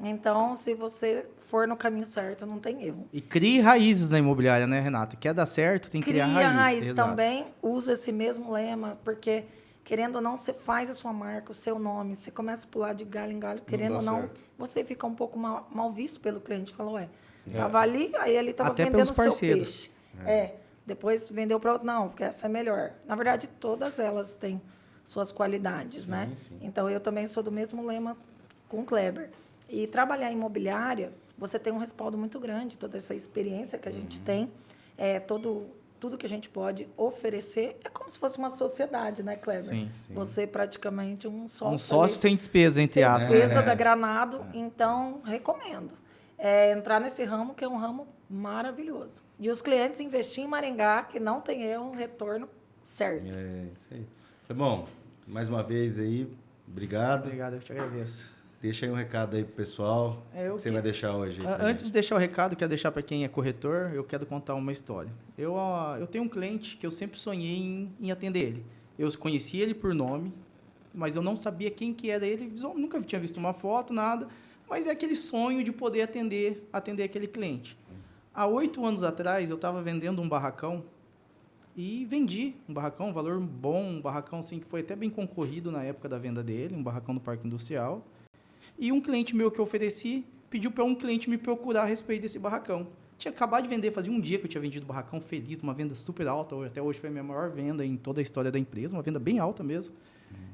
Então, se você for no caminho certo, não tem erro. E crie raízes na imobiliária, né, Renata? Quer dar certo, tem que criar Cria raiz. raiz Exato. também, uso esse mesmo lema, porque, querendo ou não, você faz a sua marca, o seu nome, você começa a pular de galho em galho, querendo dá ou não, certo. você fica um pouco mal visto pelo cliente. Falou, tava ali, aí ele tava Até vendendo pelos o seu parceiros. peixe. Depois vendeu para outro, não, porque essa é melhor. Na verdade, todas elas têm suas qualidades, né? sim. Então, eu também sou do mesmo lema com o Kleber. E trabalhar em imobiliária, você tem um respaldo muito grande, toda essa experiência que a gente tem, tudo que a gente pode oferecer, é como se fosse uma sociedade, né, Kleber? Sim, Você praticamente um sócio. Um sócio sem despesa, entre sem aspas. despesa da Granado, então recomendo. Entrar nesse ramo, que é um ramo maravilhoso. E os clientes investir em Maringá, que não tem erro, um retorno certo. É, isso aí. Bom, mais uma vez aí, obrigado. Obrigado, eu te agradeço. Deixa aí um recado aí pro pessoal. Eu que você que- vai deixar hoje. aí pra Antes gente. de deixar o recado, quero deixar para quem é corretor, eu quero contar uma história. Eu tenho um cliente que eu sempre sonhei em atender ele. Eu conheci ele por nome, mas eu não sabia quem que era ele, nunca tinha visto uma foto, nada, mas é aquele sonho de poder atender aquele cliente. Há 8 anos atrás, eu estava vendendo um barracão e vendi um barracão, um valor bom, um barracão assim, que foi até bem concorrido na época da venda dele, um barracão no Parque Industrial. E um cliente meu que eu ofereci pediu para um cliente me procurar a respeito desse barracão. Tinha acabado de vender, fazia um dia que eu tinha vendido o barracão, feliz, uma venda super alta. Até hoje foi a minha maior venda em toda a história da empresa, uma venda bem alta mesmo.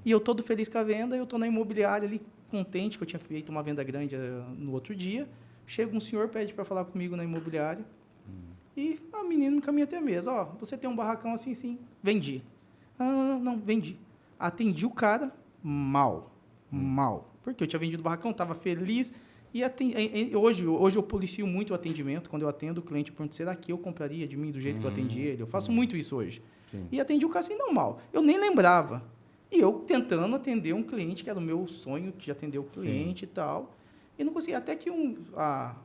E eu todo feliz com a venda, eu estou na imobiliária ali, contente que eu tinha feito uma venda grande no outro dia. Chega um senhor, pede para falar comigo na imobiliária. E a menina me caminha até a mesa. Ó, você tem um barracão assim, sim. Vendi. Ah, não, vendi. Atendi o cara mal. Porque eu tinha vendido o barracão, estava feliz. E hoje eu policio muito o atendimento. Quando eu atendo o cliente, eu pergunto, será que eu compraria de mim do jeito que eu atendi ele? Eu faço muito isso hoje. Sim. E atendi o cara assim, não mal. Eu nem lembrava. E eu tentando atender um cliente, que era o meu sonho, de atender o cliente e tal. E não consegui. Até que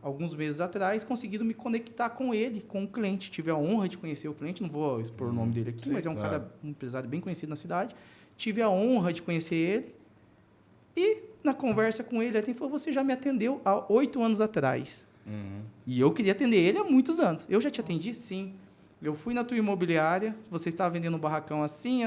alguns meses atrás, conseguiram me conectar com ele, com o cliente. Tive a honra de conhecer o cliente, não vou expor o nome dele aqui, Sim, mas é um claro. cara, um empresário bem conhecido na cidade. Tive a honra de conhecer ele. E na conversa com ele, ele falou, você já me atendeu há 8 anos atrás. E eu queria atender ele há muitos anos. Eu já te atendi? Sim. Eu fui na tua imobiliária, você estava vendendo um barracão assim.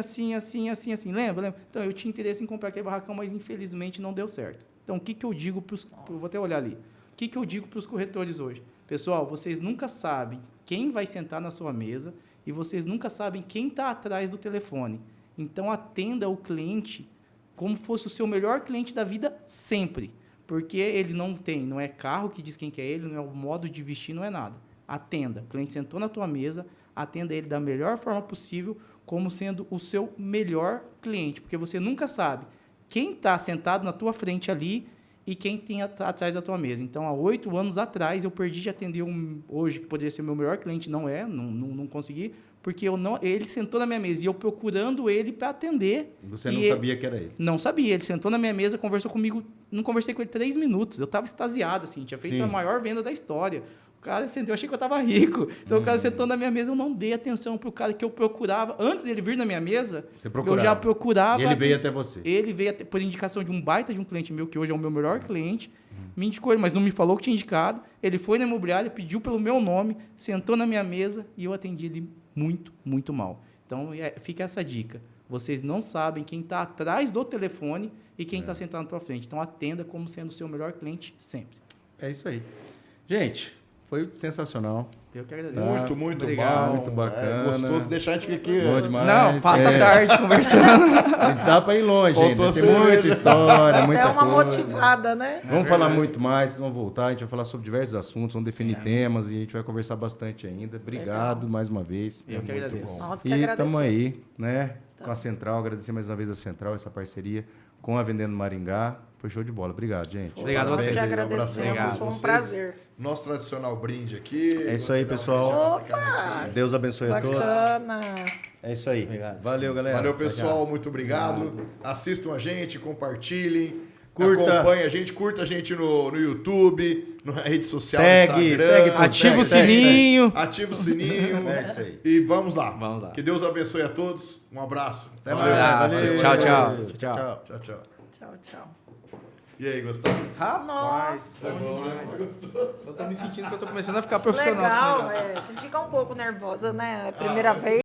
Lembra? Então, eu tinha interesse em comprar aquele barracão, mas infelizmente não deu certo. Então, o que eu digo para os... Vou até olhar ali. O que eu digo para os corretores hoje? Pessoal, vocês nunca sabem quem vai sentar na sua mesa e vocês nunca sabem quem está atrás do telefone. Então, atenda o cliente como fosse o seu melhor cliente da vida sempre. Porque ele não é carro que diz quem que é ele, não é o modo de vestir, não é nada. Atenda. O cliente sentou na tua mesa, atenda ele da melhor forma possível, como sendo o seu melhor cliente. Porque você nunca sabe quem está sentado na tua frente ali e quem tem atrás da tua mesa. Então, há 8 anos atrás, eu perdi de atender hoje, que poderia ser o meu melhor cliente, não consegui, porque ele sentou na minha mesa e eu procurando ele para atender. Você não sabia que era ele. Não sabia. Ele sentou na minha mesa, conversou comigo. Não conversei com ele 3 minutos. Eu estava extasiado, assim. Tinha feito Sim. a maior venda da história. O cara sentou, eu achei que eu estava rico. Então, o cara sentou na minha mesa, eu não dei atenção para o cara que eu procurava. Antes dele vir na minha mesa, Você procurava. eu já procurava. E ele veio até você. Ele veio por indicação de um baita de um cliente meu, que hoje é o meu melhor cliente. Me indicou ele, mas não me falou que tinha indicado. Ele foi na imobiliária, pediu pelo meu nome, sentou na minha mesa e eu atendi ele muito, muito mal. Então, fica essa dica. Vocês não sabem quem está atrás do telefone e quem está sentado na tua frente. Então, atenda como sendo o seu melhor cliente sempre. É isso aí. Gente, foi sensacional. Eu que agradeço. Muito, muito Obrigado. bom. Muito bacana. Gostoso deixar a gente aqui. Bom demais. Não, passa a tarde conversando. A gente dá pra ir longe Faltou ainda. a Tem cerveja. muita história, muita É uma coisa. motivada, né? Vamos falar muito mais, vamos voltar, a gente vai falar sobre diversos assuntos, vamos definir temas e a gente vai conversar bastante ainda. Obrigado mais uma vez. Eu que agradeço. Nós que E agradecemos. estamos aí, né, com a Central, agradecer mais uma vez a Central, essa parceria com a Vendendo Maringá. Foi show de bola. Obrigado, gente. Obrigado a Nós vocês. que Um abração agradecemos, a todos foi um vocês. prazer. Nosso tradicional brinde aqui. É isso aí, Você dá uma pessoal. beijada nessa Opa! canequinha. Deus abençoe a todos. Bacana. É isso aí. Obrigado. Valeu, galera. Valeu, pessoal. Muito obrigado. Assistam a gente, compartilhem. Curta. Acompanhe a gente, curta a gente no YouTube, na rede social, Segue, no Instagram. segue tudo. Ativa o Segue, sininho. Ativa o sininho. É isso aí. E vamos lá. Vamos lá. Que Deus abençoe a todos. Um abraço. Até Valeu. mais. Valeu. Tchau, tchau. Tchau. Tchau, tchau. Tchau, tchau. E aí, gostaram? Nossa, Tá bom, né? Gostoso. Eu tô me sentindo que eu tô começando a ficar profissional desse legal. negócio. A gente fica um pouco nervosa, né? É a primeira vez.